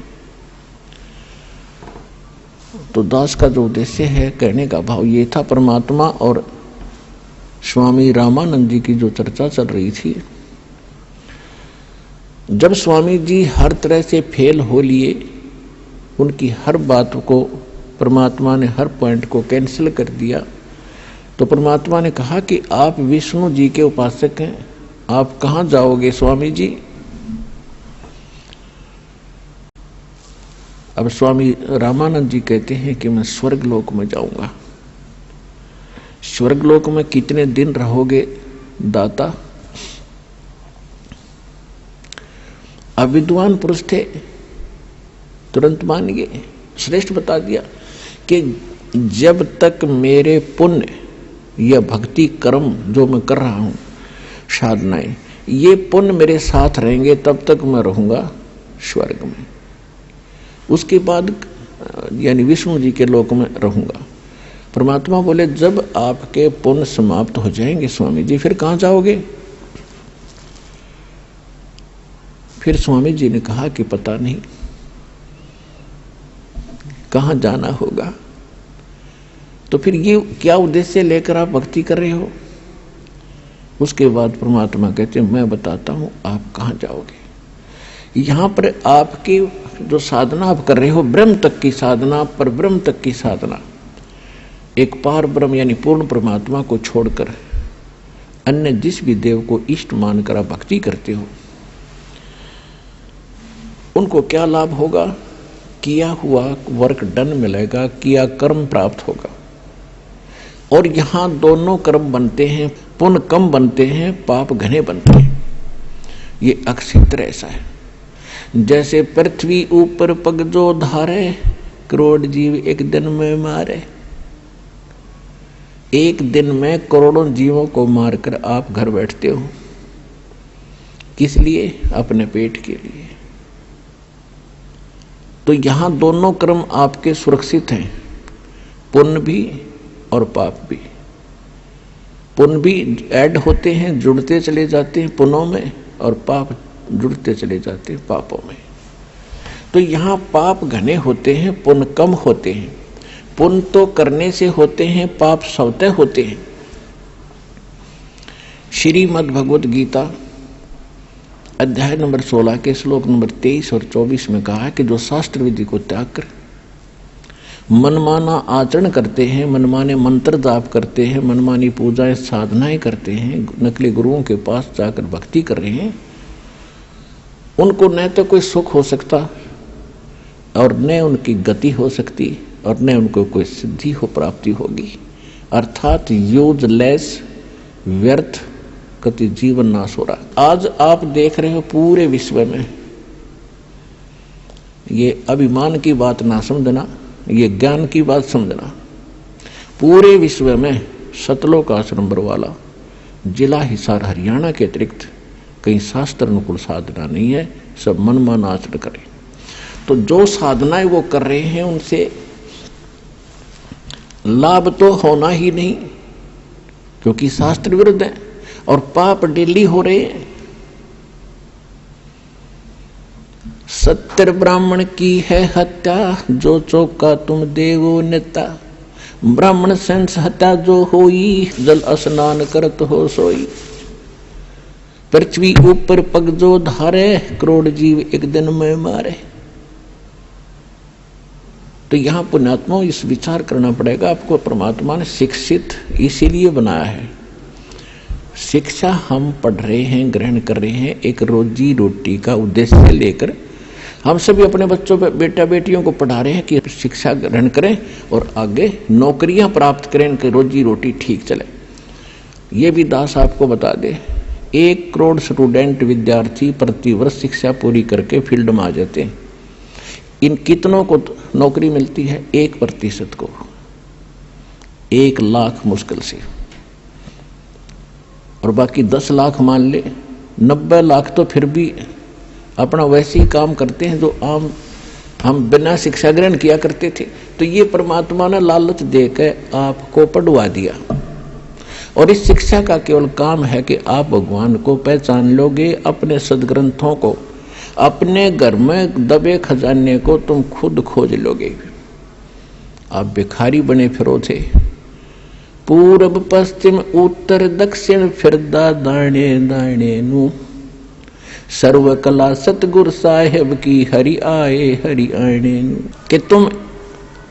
तो दास का जो उद्देश्य है, कहने का भाव ये था, परमात्मा और स्वामी रामानंद जी की जो चर्चा चल रही थी, जब स्वामी जी हर तरह से फेल हो लिए, उनकी हर बात को परमात्मा ने, हर पॉइंट को कैंसिल कर दिया, तो परमात्मा ने कहा कि आप विष्णु जी के उपासक हैं, आप कहाँ जाओगे स्वामी जी। अब स्वामी रामानंद जी कहते हैं कि मैं स्वर्ग लोक में जाऊंगा। स्वर्ग लोक में कितने दिन रहोगे दाता। अब विद्वान पुरुष थे, तुरंत मान गए, श्रेष्ठ बता दिया कि जब तक मेरे पुण्य या भक्ति कर्म जो मैं कर रहा हूं, साधनाएं, ये पुण्य मेरे साथ रहेंगे तब तक मैं रहूंगा स्वर्ग में। उसके बाद यानी विष्णु जी के लोक में रहूंगा। परमात्मा बोले जब आपके पुण्य समाप्त हो जाएंगे स्वामी जी, फिर कहां जाओगे। फिर स्वामी जी ने कहा कि पता नहीं कहां जाना होगा। तो फिर ये क्या उद्देश्य लेकर आप भक्ति कर रहे हो। उसके बाद परमात्मा कहते हैं मैं बताता हूं आप कहां जाओगे। यहां पर आपकी जो साधना आप कर रहे हो, ब्रह्म तक की साधना, पर ब्रह्म तक की साधना, एक पार ब्रह्म यानी पूर्ण परमात्मा को छोड़कर अन्य जिस भी देव को इष्ट मानकर आप भक्ति करते हो, उनको क्या लाभ होगा। किया हुआ वर्क डन मिलेगा, किया कर्म प्राप्त होगा। और यहां दोनों कर्म बनते हैं, पुण्य कम बनते हैं, पाप घने बनते हैं। ये अक्षित्र ऐसा है। जैसे पृथ्वी ऊपर पग जो धारे, करोड़ जीव एक दिन में मारे। एक दिन में करोड़ों जीवों को मारकर आप घर बैठते हो। किस लिए? अपने पेट के लिए। तो यहां दोनों कर्म आपके सुरक्षित हैं, पुण्य भी और पाप भी। पुण्य भी ऐड होते हैं, जुड़ते चले जाते हैं पुण्यों में, और पाप जुड़ते चले जाते हैं पापों में। तो यहाँ पाप घने होते हैं, पुण्य कम होते हैं। पुण्य तो करने से होते हैं, पाप स्वतः होते हैं। श्रीमद् भगवत गीता अध्याय नंबर 16 के श्लोक नंबर 23 और 24 में कहा है कि जो शास्त्र विधि को त्याग कर मनमाना आचरण करते हैं, मनमाने मंत्र जाप करते हैं, मनमानी पूजाएं साधनाएं करते हैं, नकली गुरुओं के पास जाकर भक्ति कर रहे हैं, उनको न तो कोई सुख हो सकता और न उनकी गति हो सकती और न उनको कोई सिद्धि हो प्राप्ति होगी। अर्थात यूजलेस, व्यर्थ कति जीवन नाश हो रहा। आज आप देख रहे हो पूरे विश्व में, ये अभिमान की बात ना समझना, ये ज्ञान की बात समझना, पूरे विश्व में सतलोक आश्रम बरवाला जिला हिसार हरियाणा के अतिरिक्त कहीं शास्त्र अनुकूल साधना नहीं है, सब मनमान आचरण करें। तो जो साधनाएं वो कर रहे हैं उनसे लाभ तो होना ही नहीं, क्योंकि शास्त्र विरुद्ध है, और पाप डेली हो रहे हैं। सत्तर ब्राह्मण की है हत्या, जो चौका तुम देवो नेता। ब्राह्मण सेंस हत्या जो होई, जल स्नान करत हो सोई। पृथ्वी ऊपर पग जो धारे, करोड़ जीव एक दिन में मारे। तो यहां पुण्यात्मा इस विचार करना पड़ेगा आपको, परमात्मा ने शिक्षित इसीलिए बनाया है। शिक्षा हम पढ़ रहे हैं, ग्रहण कर रहे हैं, एक रोजी रोटी का उद्देश्य लेकर हम सभी अपने बच्चों पे बेटा बेटियों को पढ़ा रहे हैं कि शिक्षा ग्रहण करें और आगे नौकरियां प्राप्त करें, इनकी रोजी रोटी ठीक चले। ये भी दास आपको बता दे, 1 करोड़ स्टूडेंट विद्यार्थी प्रति वर्ष शिक्षा पूरी करके फील्ड में आ जाते हैं। इन कितनों को नौकरी मिलती है? 1% को। 1 लाख मुश्किल से, और बाकी 10 लाख मान ले, 90 लाख तो फिर भी अपना वैसे ही काम करते हैं जो आम हम बिना शिक्षा ग्रहण किया करते थे। तो ये परमात्मा ने लालच देकर आपको पढ़वा दिया, और इस शिक्षा का केवल काम है कि आप भगवान को पहचान लोगे। अपने सदग्रंथों को, अपने घर में दबे खजाने को तुम खुद खोज लोगे। आप भिखारी बने फिरो थे, पूर्व पश्चिम उत्तर दक्षिण फिरदा दाणे दाणे नू। सर्व कला सतगुरु साहेब की, हरि आए हरि आने नू। कि तुम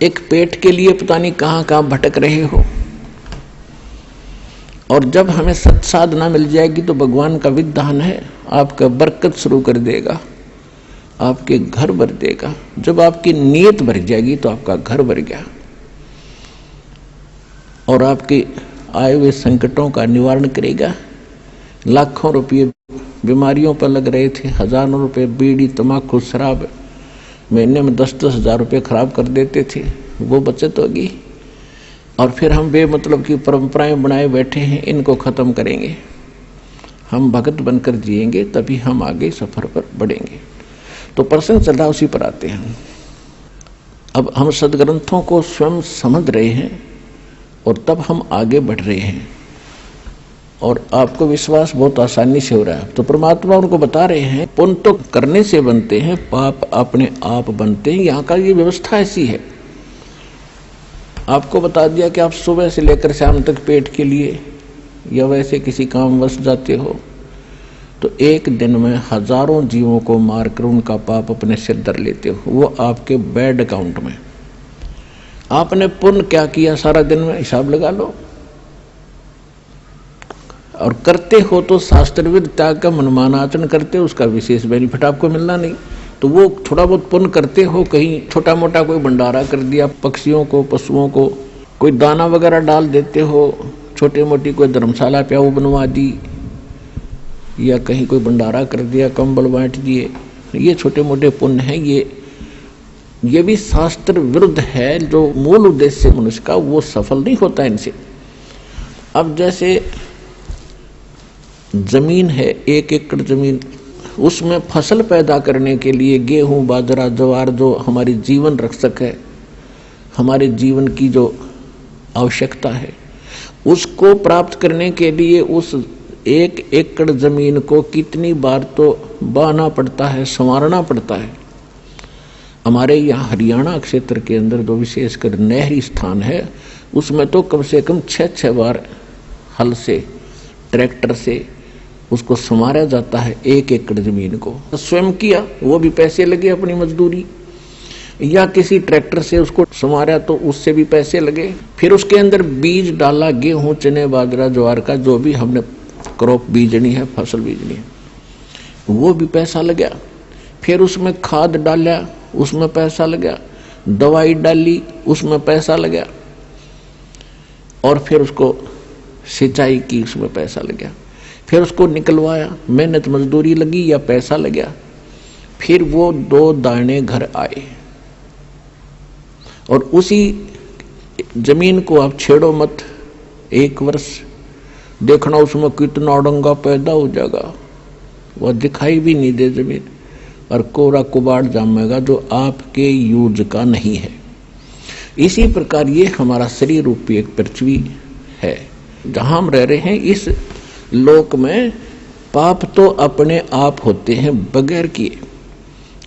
एक पेट के लिए पता नहीं कहां कहां भटक रहे हो, और जब हमें सत साधना मिल जाएगी तो भगवान का विधान है आपका बरकत शुरू कर देगा, आपके घर भर देगा। जब आपकी नीयत भर जाएगी तो आपका घर भर गया, और आपके आए हुए संकटों का निवारण करेगा। लाखों रुपये बीमारियों पर लग रहे थे, हजारों रुपये बीड़ी तंबाकू शराब, महीने में 10-10 हजार रुपये खराब कर देते थे, वो बचत होगी। और फिर हम बेमतलब की परंपराएं बनाए बैठे हैं, इनको खत्म करेंगे। हम भगत बनकर जिएंगे, तभी हम आगे सफर पर बढ़ेंगे। तो प्रश्न चल रहा, उसी पर आते हैं। अब हम सदग्रंथों को स्वयं समझ रहे हैं और तब हम आगे बढ़ रहे हैं, और आपको विश्वास बहुत आसानी से हो रहा है। तो परमात्मा उनको बता रहे हैं, पुण्य तो करने से बनते हैं, पाप अपने आप बनते हैं। यहाँ का ये व्यवस्था ऐसी है। आपको बता दिया कि आप सुबह से लेकर शाम तक पेट के लिए या वैसे किसी काम वश जाते हो, तो एक दिन में हजारों जीवों को मारकर उनका पाप अपने सिर धर लेते हो, वो आपके बैड अकाउंट में। आपने पुण्य क्या किया सारा दिन में हिसाब लगा लो, और करते हो तो शास्त्र विरुद्ध त्याग का मनमाना आचरण करते हो, उसका विशेष बेनिफिट आपको मिलना नहीं। तो वो थोड़ा बहुत पुण्य करते हो, कहीं छोटा मोटा कोई भंडारा कर दिया, पक्षियों को पशुओं को कोई दाना वगैरह डाल देते हो, छोटी मोटी कोई धर्मशाला प्याऊ बनवा दी, या कहीं कोई भंडारा कर दिया, कंबल बांट दिए, ये छोटे मोटे पुण्य हैं। ये भी शास्त्र विरुद्ध है। जो मूल उद्देश्य मनुष्य का वो सफल नहीं होता इनसे। अब जैसे जमीन है, 1 एकड़ जमीन, उसमें फसल पैदा करने के लिए गेहूं, बाजरा, ज्वार जो हमारी जीवन रक्षक है, हमारे जीवन की जो आवश्यकता है, उसको प्राप्त करने के लिए उस 1 एकड़ जमीन को कितनी बार तो बाना पड़ता है, संवारना पड़ता है। हमारे यहाँ हरियाणा क्षेत्र के अंदर जो विशेषकर नहरी स्थान है, उसमें तो कम से कम 6-6 बार हल से, ट्रैक्टर से उसको संवारा जाता है 1 एकड़ जमीन को। स्वयं किया, वो भी पैसे लगे अपनी मजदूरी, या किसी ट्रैक्टर से उसको संवारा तो उससे भी पैसे लगे। फिर उसके अंदर बीज डाला, गेहूं, चने, बाजरा, ज्वार का जो भी हमने क्रॉप बीजनी है, फसल बीजनी है, वो भी पैसा लगा। फिर उसमें खाद डाला, उसमें पैसा लगा, दवाई डाली, उसमें पैसा लगा, और फिर उसको सिंचाई की, उसमें पैसा लगा। फिर उसको निकलवाया, मेहनत मजदूरी लगी या पैसा लगा। फिर वो 2 दाने घर आए, और उसी जमीन को आप छेड़ो मत, 1 वर्ष देखना उसमें कितना अड़ंगा पैदा हो जाएगा, वह दिखाई भी नहीं दे जमीन, और कोरा कुबाड़ जामेगा जो आपके यूज का नहीं है। इसी प्रकार ये हमारा शरीर रूपी एक पृथ्वी है जहां हम रह रहे हैं। इस लोक में पाप तो अपने आप होते हैं बगैर किए,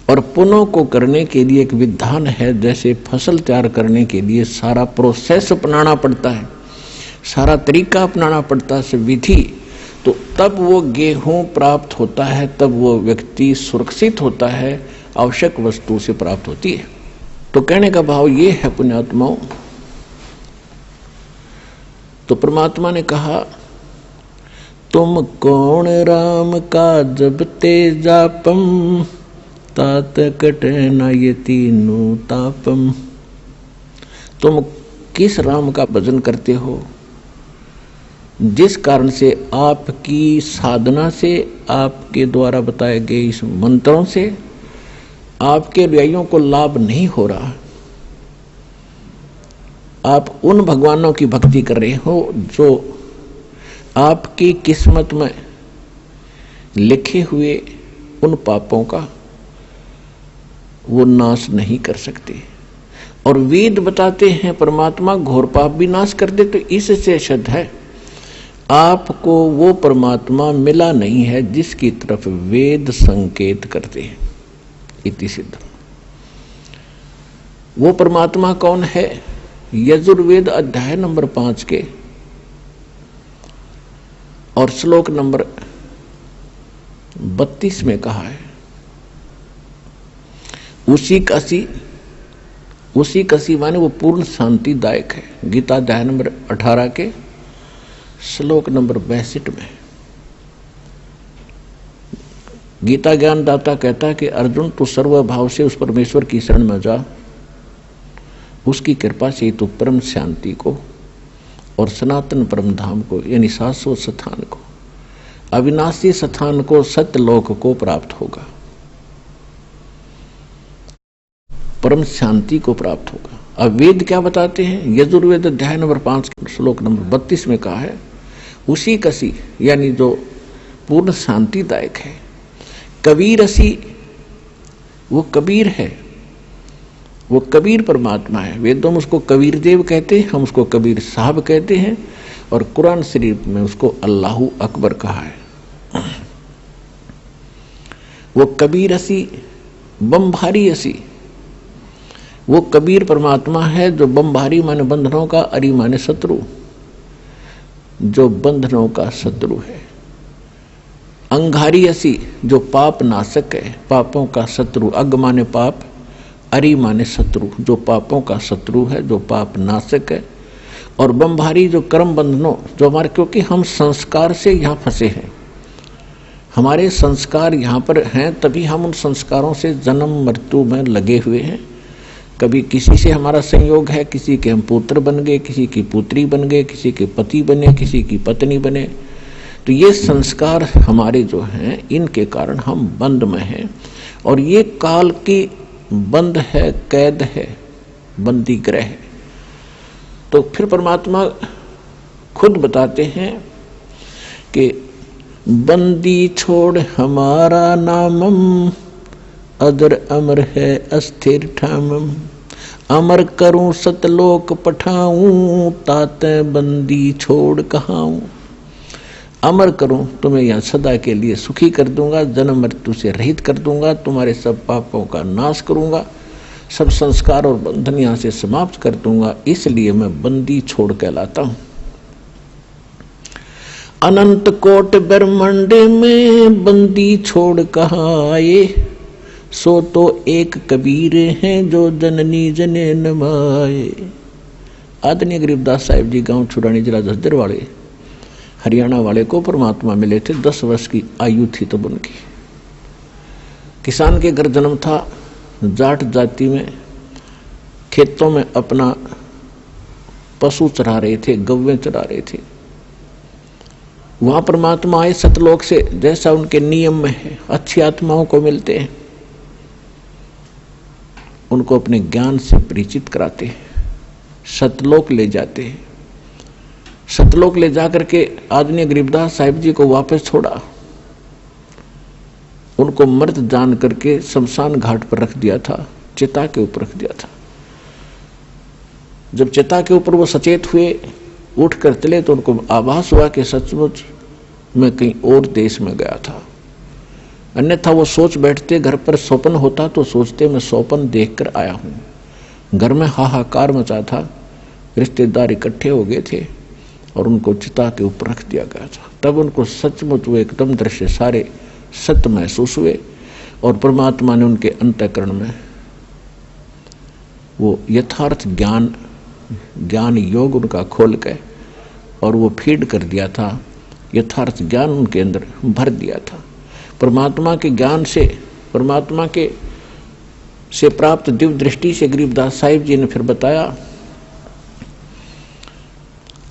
और पुण्यों को करने के लिए एक विधान है। जैसे फसल तैयार करने के लिए सारा प्रोसेस अपनाना पड़ता है, सारा तरीका अपनाना पड़ता है, विधि, तो तब वो गेहूं प्राप्त होता है, तब वो व्यक्ति सुरक्षित होता है, आवश्यक वस्तु से प्राप्त होती है। तो कहने का भाव ये है पुण्यात्माओं, तो परमात्मा ने कहा, तुम कौन राम का जब तेजापम, तात कटे न ये तीनों तापम। तुम किस राम का भजन करते हो जिस कारण से आपकी साधना से, आपके द्वारा बताए गए इस मंत्रों से आपके अनुयायियों को लाभ नहीं हो रहा। आप उन भगवानों की भक्ति कर रहे हो जो आपकी किस्मत में लिखे हुए उन पापों का वो नाश नहीं कर सकते। और वेद बताते हैं परमात्मा घोर पाप भी नाश कर दे। तो इससे सिद्ध है आपको वो परमात्मा मिला नहीं है जिसकी तरफ वेद संकेत करते हैं। इति सिद्ध। वो परमात्मा कौन है? यजुर्वेद अध्याय नंबर 5 के और श्लोक नंबर 32 में कहा है, उसी कसी माने वो पूर्ण शांतिदायक है। गीता अध्याय नंबर 18 के श्लोक नंबर 62 में गीता ज्ञानदाता कहता है कि अर्जुन तू सर्वभाव से उस परमेश्वर की शरण में जा, उसकी कृपा से तू परम शांति को और सनातन परम धाम को यानी शाश्वत स्थान को, अविनाशी स्थान को, सत्यलोक को प्राप्त होगा, परम शांति को प्राप्त होगा। अब वेद क्या बताते हैं? यजुर्वेद अध्याय नंबर 5 श्लोक नंबर 32 में कहा है, उसी कसी यानी जो पूर्ण शांतिदायक है। कबीर असी, वो कबीर है, वो कबीर परमात्मा है। वेदों में उसको कबीर देव कहते हैं, हम उसको कबीर साहब कहते हैं, और कुरान शरीफ में उसको अल्लाहू अकबर कहा है। वो कबीर असी, बमभारी असी, वो कबीर परमात्मा है जो बमभारी माने बंधनों का, अरी माने शत्रु, जो बंधनों का शत्रु है। अंगारी असी, जो पाप नाशक है, पापों का शत्रु। अग माने पाप, अरि माने शत्रु, जो पापों का शत्रु है, जो पाप नाशक है। और बमभारी जो कर्म बंधनों, जो हमारे, क्योंकि हम संस्कार से यहाँ फंसे हैं, हमारे संस्कार यहाँ पर हैं, तभी हम उन संस्कारों से जन्म मृत्यु में लगे हुए हैं। कभी किसी से हमारा संयोग है, किसी के हम पुत्र बन गए, किसी की पुत्री बन गए, किसी के पति बने, किसी की पत्नी बने। तो ये संस्कार हमारे जो हैं, इनके कारण हम बंद में हैं, और ये काल की बंद है, कैद है, बंदी ग्रह है। तो फिर परमात्मा खुद बताते हैं कि बंदी छोड़ हमारा नामम, अदर अमर है अस्थिर ठामम। अमर करूं सतलोक पठाऊं, ताते बंदी छोड़ कहाऊं। अमर करूं, तुम्हें यहाँ सदा के लिए सुखी कर दूंगा, जन्म मृत्यु से रहित कर दूंगा, तुम्हारे सब पापों का नाश करूंगा, सब संस्कार और बंधन यहाँ से समाप्त कर दूंगा, इसलिए मैं बंदी छोड़ कहलाता हूं। अनंत कोट ब्रह्मांड में बंदी छोड़ कहाँ आए, सो तो एक कबीर हैं जो जननी जने नमाए। आदरणीय गरीबदास साहिब जी गांव छुरानी जिला झज्जर वाले हरियाणा वाले को परमात्मा मिले थे। 10 वर्ष की आयु थी तब उनकी। किसान के घर जन्म था, जाट जाति में खेतों में अपना पशु चरा रहे थे, गव्वें चरा रहे थे। वहां परमात्मा आए सतलोक से, जैसा उनके नियम में है, अच्छी आत्माओं को मिलते हैं, उनको अपने ज्ञान से परिचित कराते हैं, सतलोक ले जाते हैं। सतलोक ले जाकर के आदरणीय गरीबदास साहिब जी को वापस छोड़ा, उनको मृत जान करके शमशान घाट पर रख दिया था, चिता के ऊपर रख दिया था। जब चिता के ऊपर वो सचेत हुए, उठ कर चले, तो उनको आभास हुआ कि सचमुच मैं कहीं और देश में गया था। अन्यथा वो सोच बैठते, घर पर स्वप्न होता तो सोचते मैं स्वप्न देखकर आया हूं। घर में हाहाकार मचा था, रिश्तेदार इकट्ठे हो गए थे और उनको चिता के ऊपर रख दिया गया था। तब उनको सचमुच वो एकदम दृश्य सारे सत्य महसूस हुए और परमात्मा ने उनके अंतःकरण में वो यथार्थ ज्ञान योग उनका खोल के और वो फीड कर दिया था, यथार्थ ज्ञान उनके अंदर भर दिया था। परमात्मा के ज्ञान से, परमात्मा के से प्राप्त दिव्य दृष्टि से गरीबदास साहिब जी ने फिर बताया,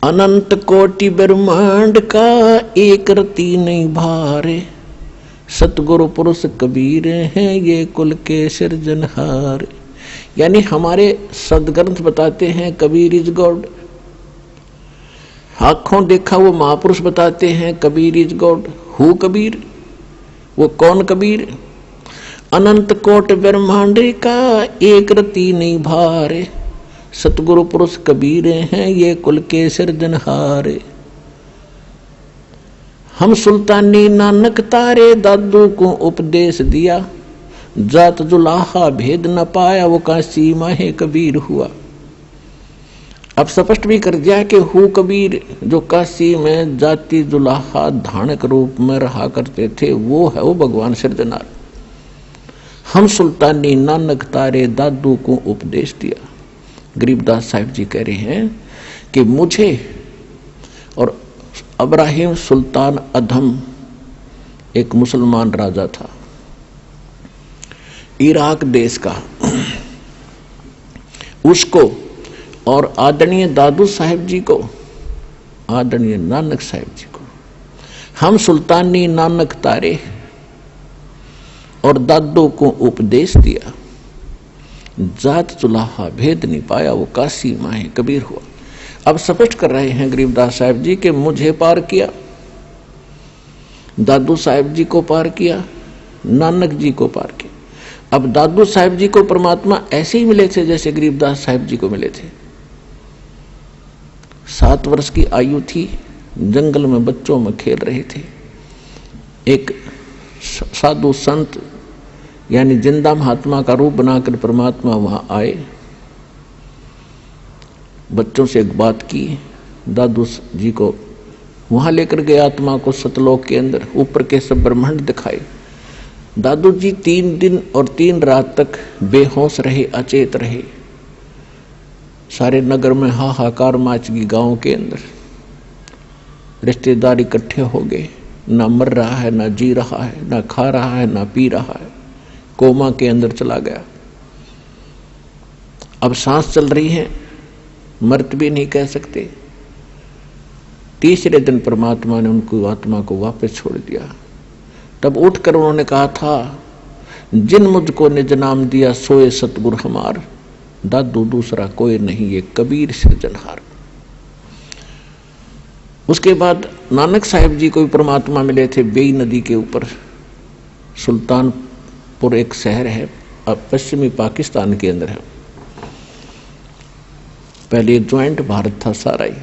अनंत कोटि ब्रह्मांड का एक रति नहीं भारे, सतगुरु पुरुष कबीर हैं ये कुल के सिरजनहार। यानी हमारे सदग्रंथ बताते हैं कबीर इज गॉड, आंखों देखा वो महापुरुष बताते हैं Kabir is God. Who Kabir, वो कौन कबीर? अनंत कोट ब्रह्मांड का एक रति नहीं भारे, सतगुरु पुरुष कबीर हैं ये कुल के सिरजनहारे। हम सुल्तानी नानक तारे दादू को उपदेश दिया, जात जुलाहा भेद न पाया वो काशी माहे कबीर हुआ। अब स्पष्ट भी कर दिया कि हु कबीर, जो काशी में जाति जुलाहा धानक रूप में रहा करते थे, वो है वो भगवान सिरजनार। हम सुल्तानी नानक तारे दादू को उपदेश दिया। गरीबदास साहिब जी कह रहे हैं कि मुझे और इब्राहिम सुल्तान अधम एक मुसलमान राजा था इराक देश का, उसको और आदरणीय दादू साहिब जी को, आदरणीय नानक साहिब जी को हम सुल्तानी नानक तारे और दादू को उपदेश दिया, जात जुलाहा भेद नहीं पाया वो काशी माहे कबीर हुआ। अब स्पष्ट कर रहे हैं गरीबदास साहिब जी कि मुझे पार किया, दादू साहिब जी को पार किया, नानक जी को पार किया। अब दादू साहिब जी को परमात्मा ऐसे ही मिले थे जैसे गरीबदास साहिब जी को मिले थे। 7 वर्ष की आयु थी, जंगल में बच्चों में खेल रहे थे। एक साधु संत यानी जिंदा महात्मा का रूप बनाकर परमात्मा वहां आए, बच्चों से एक बात की, दादू जी को वहां लेकर गए, आत्मा को सतलोक के अंदर ऊपर के सब ब्रह्मांड दिखाए। दादू जी 3 दिन और 3 रात तक बेहोश रहे, अचेत रहे। सारे नगर में हाहाकार मच गई, गांव के अंदर रिश्तेदार इकट्ठे हो गए, ना मर रहा है, ना जी रहा है, ना खा रहा है, ना पी रहा है, कोमा के अंदर चला गया। अब सांस चल रही है, मृत भी नहीं कह सकते। तीसरे दिन परमात्मा ने उनको आत्मा को वापस छोड़ दिया। तब उठकर उन्होंने कहा था, जिन मुझको निज नाम दिया सोए सतगुरु हमार, दादू दूसरा कोई नहीं ये कबीर सिरजनहार। उसके बाद नानक साहिब जी को भी परमात्मा मिले थे बेई नदी के ऊपर। सुल्तानपुर एक शहर है, अब पश्चिमी पाकिस्तान के अंदर है। पहले ज्वाइंट भारत था सारा ही।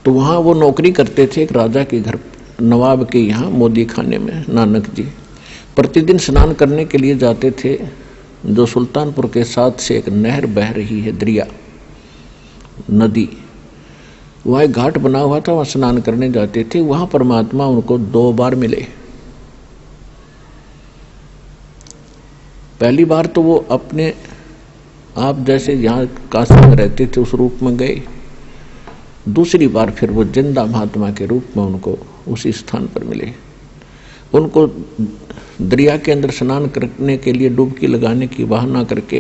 तो वहां वो नौकरी करते थे एक राजा के घर, नवाब के यहाँ मोदी खाने में। नानक जी प्रतिदिन स्नान करने के लिए जाते थे। जो सुल्तानपुर के साथ से एक नहर बह रही है, दरिया नदी, वहाँ एक घाट बना हुआ था, वहाँ स्नान करने जाते थे। वहाँ परमात्मा उनको 2 बार मिले। पहली बार तो वो अपने आप जैसे यहाँ काशी में रहते थे उस रूप में गए। दूसरी बार फिर वो जिंदा महात्मा के रूप में उनको उसी स्थान पर मिले। उनको दरिया के अंदर स्नान करने के लिए डुबकी लगाने की बहाना करके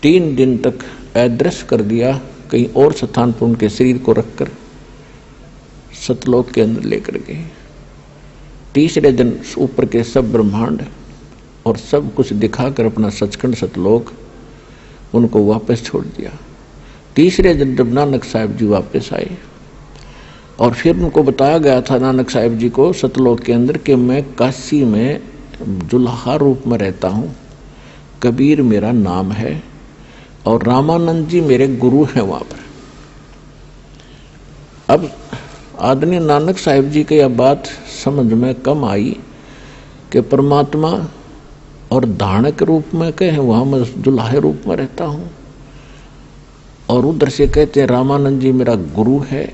3 दिन तक अदृश्य कर दिया। कहीं और स्थान पर उनके शरीर को रखकर सतलोक के अंदर लेकर गए। तीसरे दिन ऊपर के सब ब्रह्मांड और सब कुछ दिखाकर अपना सचखंड सतलोक उनको वापस छोड़ दिया। तीसरे दिन जब नानक साहिब जी वापस आए और फिर उनको बताया गया था नानक साहिब जी को सतलोक के अंदर कि मैं काशी में जुल्हा रूप में रहता हूँ, कबीर मेरा नाम है और रामानंद जी मेरे गुरु हैं वहां पर। अब आदरणीय नानक साहिब जी की यह बात समझ में कम आई कि परमात्मा और धानक रूप में कहे वहां मैं जुल्हे रूप में रहता हूँ, और उधर से कहते हैं रामानंद जी मेरा गुरु है,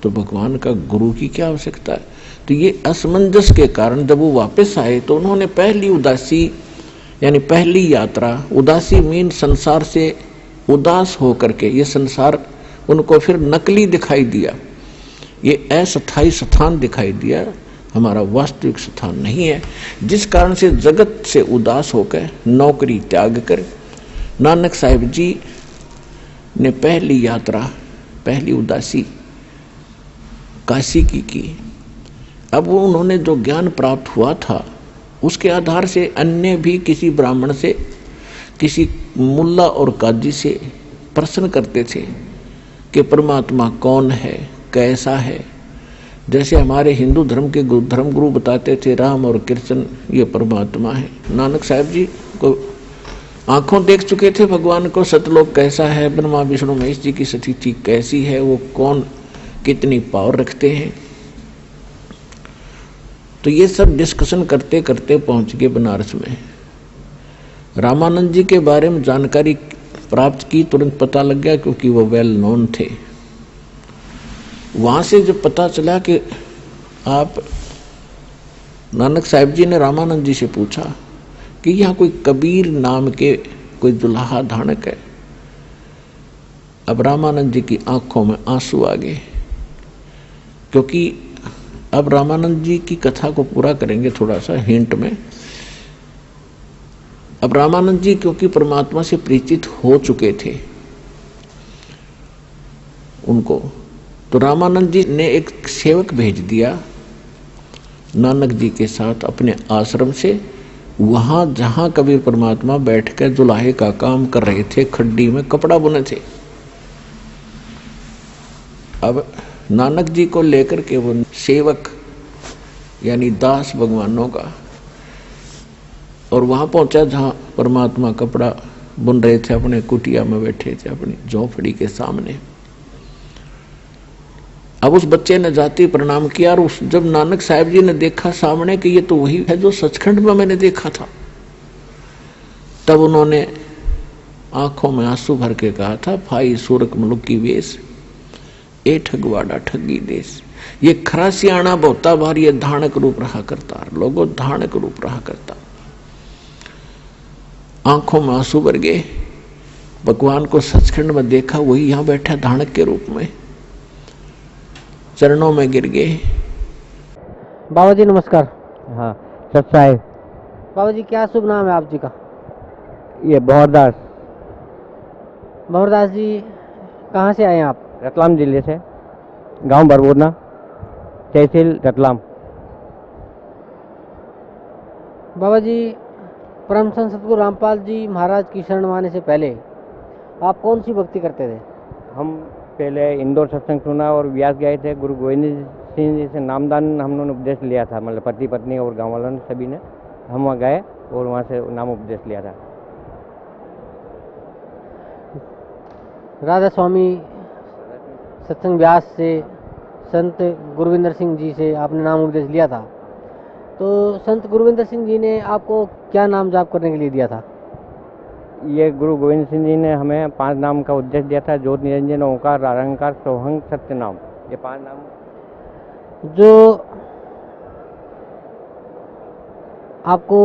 तो भगवान का गुरु की क्या आवश्यकता है। तो ये असमंजस के कारण जब वो वापस आए तो उन्होंने पहली उदासी यानी पहली यात्रा, उदासी मीन संसार से उदास होकर के, ये संसार उनको फिर नकली दिखाई दिया, ये अस्थायी स्थान दिखाई दिया, हमारा वास्तविक स्थान नहीं है। जिस कारण से जगत से उदास होकर नौकरी त्याग कर नानक साहिब जी ने पहली यात्रा, पहली उदासी काशी की। अब वो उन्होंने जो ज्ञान प्राप्त हुआ था उसके आधार से अन्य भी किसी ब्राह्मण से, किसी मुल्ला और काजी से प्रश्न करते थे कि परमात्मा कौन है, कैसा है। जैसे हमारे हिंदू धर्म के धर्म गुरु बताते थे राम और कृष्ण ये परमात्मा है। नानक साहिब जी को आंखों देख चुके थे भगवान को, सतलोक कैसा है, ब्रह्मा विष्णु महेश जी की स्थिति कैसी है, वो कौन कितनी पावर रखते हैं। तो ये सब डिस्कशन करते करते पहुंच गए बनारस में। रामानंद जी के बारे में जानकारी प्राप्त की, तुरंत पता लग गया क्योंकि वो वेल नोन थे। वहां से जब पता चला कि आप, नानक साहिब जी ने रामानंद जी से पूछा कि यहाँ कोई कबीर नाम के कोई दुल्हा धानक है। अब रामानंद जी की आंखों में आंसू आ गए, क्योंकि अब रामानंद जी की कथा को पूरा करेंगे थोड़ा सा हिंट में। अब रामानंद जी क्योंकि परमात्मा से परिचित हो चुके थे उनको, तो रामानंद जी ने एक सेवक भेज दिया नानक जी के साथ अपने आश्रम से, वहां जहां कबीर परमात्मा बैठकर जुलाहे का काम कर रहे थे, खड्डी में कपड़ा बुने थे। अब नानक जी को लेकर के वो सेवक यानी दास भगवानों का, और वहां पहुंचा जहां परमात्मा कपड़ा बुन रहे थे, अपने कुटिया में बैठे थे अपनी झोपड़ी के सामने। अब उस बच्चे ने जाति प्रणाम किया, और जब नानक साहिब जी ने देखा सामने कि ये तो वही है जो सचखंड में मैंने देखा था, तब उन्होंने आंखों में आंसू भर के कहा था, भाई सूरक मुलुक की वेश ए ठगवाड़ा ठगी देश। ये खरा सियाणा बहुता बार ये धानक रूप रहा करता, लोगों धानक रूप रहा करता। आंखों में आंसू भर गए, भगवान को सचखंड में देखा, वही यहां बैठा धानक के रूप में, चरणों में गिर गए। बाबा जी नमस्कार। हाँ सत साहिब। बाबा जी क्या शुभ नाम है आप जी का? ये भंवरदास। भंवरदास जी कहाँ से आए आप? रतलाम जिले से, गांव बरबोरना, तहसील रतलाम। बाबा जी परम संत सतगुरु रामपाल जी महाराज की शरण माने से पहले आप कौन सी भक्ति करते थे? हम पहले इंदौर सत्संग सुना और व्यास गए थे। गुरु गोविंद सिंह जी से नामदान हम लोगों ने उपदेश लिया था, मतलब पति पत्नी और गाँव वालों ने सभी ने। हम वहाँ गए और वहाँ से नाम उपदेश लिया था। राधा स्वामी सत्संग व्यास से, संत गुरविंदर सिंह जी से आपने नाम उपदेश लिया था। तो संत गुरविंदर सिंह जी ने आपको क्या नाम जाप करने के लिए दिया था? ये गुरु गोविंद सिंह जी ने हमें 5 नाम का उपदेश दिया था। ज्योत, निरंजन, ओंकार, निरंकार, सोहंग, सत्य नाम। ये 5 नाम जो आपको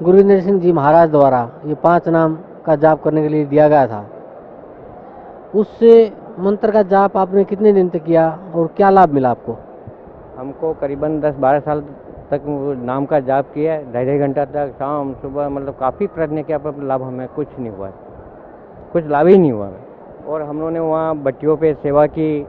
गुरविंदर सिंह जी महाराज द्वारा ये 5 नाम का जाप करने के लिए दिया गया था, उस मंत्र का जाप आपने कितने दिन तक किया और क्या लाभ मिला आपको? हमको करीबन 10-12 साल तक वो नाम का जाप किया, 2.5 घंटा तक, शाम सुबह, मतलब काफ़ी प्रयत्न किया, पर लाभ हमें कुछ नहीं हुआ, कुछ लाभ ही नहीं हुआ। और हम लोगों ने वहाँ भट्टियों पे सेवा की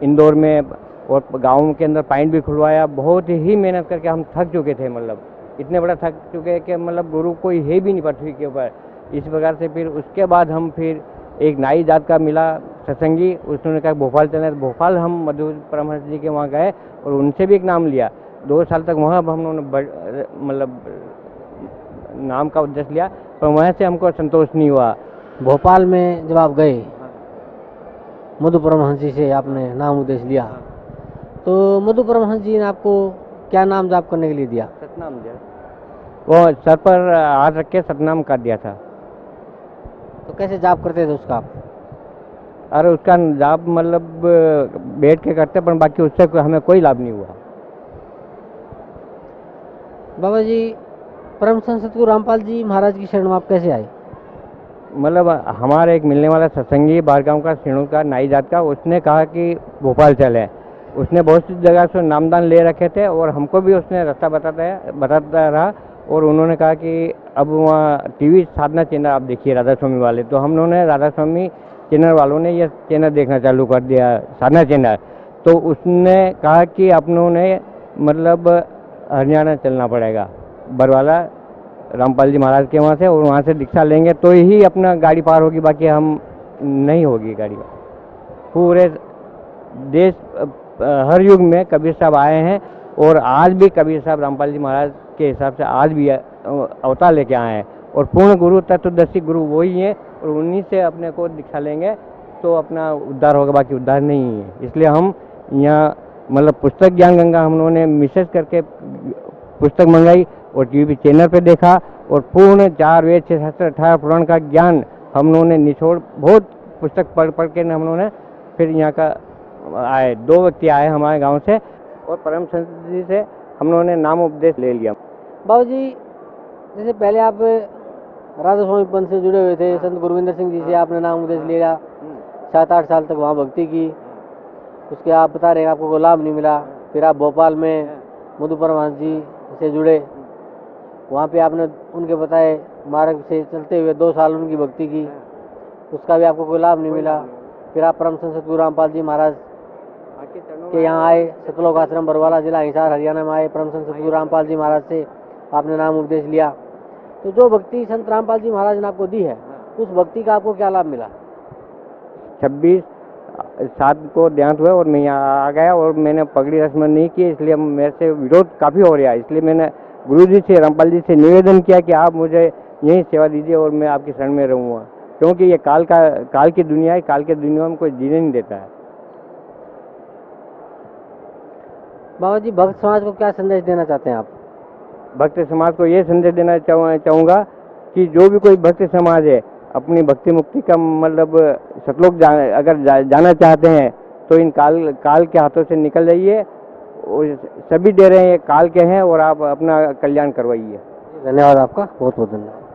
इंदौर में, और गाँव के अंदर पाइंट भी खुलवाया। बहुत ही मेहनत करके हम थक चुके थे, मतलब इतने बड़ा थक चुके कि मतलब गुरु कोई है भी नहीं पृथ्वी के ऊपर। इस प्रकार से फिर उसके बाद हम फिर एक नाई जात का मिला सत्संगी, उसने कहा भोपाल चले। भोपाल हम मधु परमहंस जी के वहाँ गए और उनसे भी एक नाम लिया। 2 साल तक वहाँ हम लोगों ने मतलब नाम का उद्देश्य लिया, पर वहाँ से हमको संतोष नहीं हुआ। भोपाल में जब आप गए, मधु परमहंस जी से आपने नाम उपदेश लिया, तो मधु परमहंस जी ने आपको क्या नाम जाप करने के लिए दिया? सतनाम दिया। वो सर पर हाथ रख के सतनाम कर दिया था। तो कैसे जाप करते थे उसका आप? अरे उसका जाप मतलब बैठ के करते, पर बाकी उससे हमें कोई लाभ नहीं हुआ। बाबा जी, परम संत सतगुरु रामपाल जी महाराज की शरण में आप कैसे आए? मतलब हमारे एक मिलने वाला सत्संगी बारगांव का, सिणु का, नाई जात का, उसने कहा कि भोपाल चले। उसने बहुत सी जगह से नामदान ले रखे थे और हमको भी उसने रास्ता बताता रहा। और उन्होंने कहा कि अब वहाँ टीवी साधना चैनल आप देखिए, राधा स्वामी वाले। तो हम लोगों ने राधा स्वामी चैनल वालों ने ये चैनल देखना चालू कर दिया, साधना चैनल। तो उसने कहा कि आप लोगों ने मतलब हरियाणा चलना पड़ेगा, बरवाला रामपाल जी महाराज के वहाँ से, और वहाँ से दीक्षा लेंगे तो ही अपना गाड़ी पार होगी, बाकी हम नहीं होगी गाड़ी। पूरे देश हर युग में कबीर साहब आए हैं, और आज भी कबीर साहब रामपाल जी महाराज के हिसाब से आज भी अवतार लेके आए हैं। और पूर्ण गुरु, तत्वदर्शी गुरु वही हैं, और उन्हीं से अपने को दीक्षा लेंगे तो अपना उद्धार होगा, बाकी उद्धार नहीं है। इसलिए हम यहाँ मतलब पुस्तक ज्ञान गंगा हम लोगों ने मिसेज करके पुस्तक मंगाई और टीवी चैनल पे देखा, और पूर्ण 4 वेद 6 शास्त्र 18 पुराण का ज्ञान हम लोगों ने निचोड़, बहुत पुस्तक पढ़ के हम लोगों ने फिर यहाँ का आए। 2 व्यक्ति आए हमारे गांव से, और परम संत जी से हम लोगों ने नाम उपदेश ले लिया। बाबू जी, जैसे पहले आप राधा स्वामी पंथ से जुड़े हुए थे, संत गुरविंदर सिंह जी से आपने नाम उपदेश लिया, 7-8 साल तक वहाँ भक्ति की, उसके आप बता रहे हैं आपको कोई लाभ नहीं मिला। फिर आप भोपाल में मधु परमहंस जी से जुड़े, वहाँ पे आपने उनके बताए मार्ग से चलते हुए 2 साल उनकी भक्ति की, उसका भी आपको कोई लाभ नहीं मिला। फिर आप परम संत सतगुरु रामपाल जी महाराज के यहाँ आए, सतलोक आश्रम बरवाला, जिला हिसार, हरियाणा में आए। परम संत सतगुरु रामपाल जी महाराज से आपने नाम उपदेश लिया। तो जो भक्ति संत रामपाल जी महाराज ने आपको दी है, उस भक्ति का आपको क्या लाभ मिला? 26/7 को देहांत हुआ और मैं यहाँ आ गया, और मैंने पगड़ी रस्म नहीं की, इसलिए मेरे से विरोध काफ़ी हो रहा है। इसलिए मैंने गुरु जी से, रामपाल जी से निवेदन किया कि आप मुझे यहीं सेवा दीजिए और मैं आपकी शरण में रहूँगा, क्योंकि ये काल की दुनिया है, काल की दुनिया में कोई जीने नहीं देता है। बाबा जी, भक्त समाज को क्या संदेश देना चाहते हैं आप? भक्त समाज को ये संदेश देना चाहूँगा कि जो भी कोई भक्त समाज है, अपनी भक्ति मुक्ति का मतलब सतलोक जाना चाहते हैं, तो इन काल के हाथों से निकल जाइए। सभी दे रहे हैं, काल के हैं, और आप अपना कल्याण करवाइए। धन्यवाद आपका, बहुत बहुत धन्यवाद।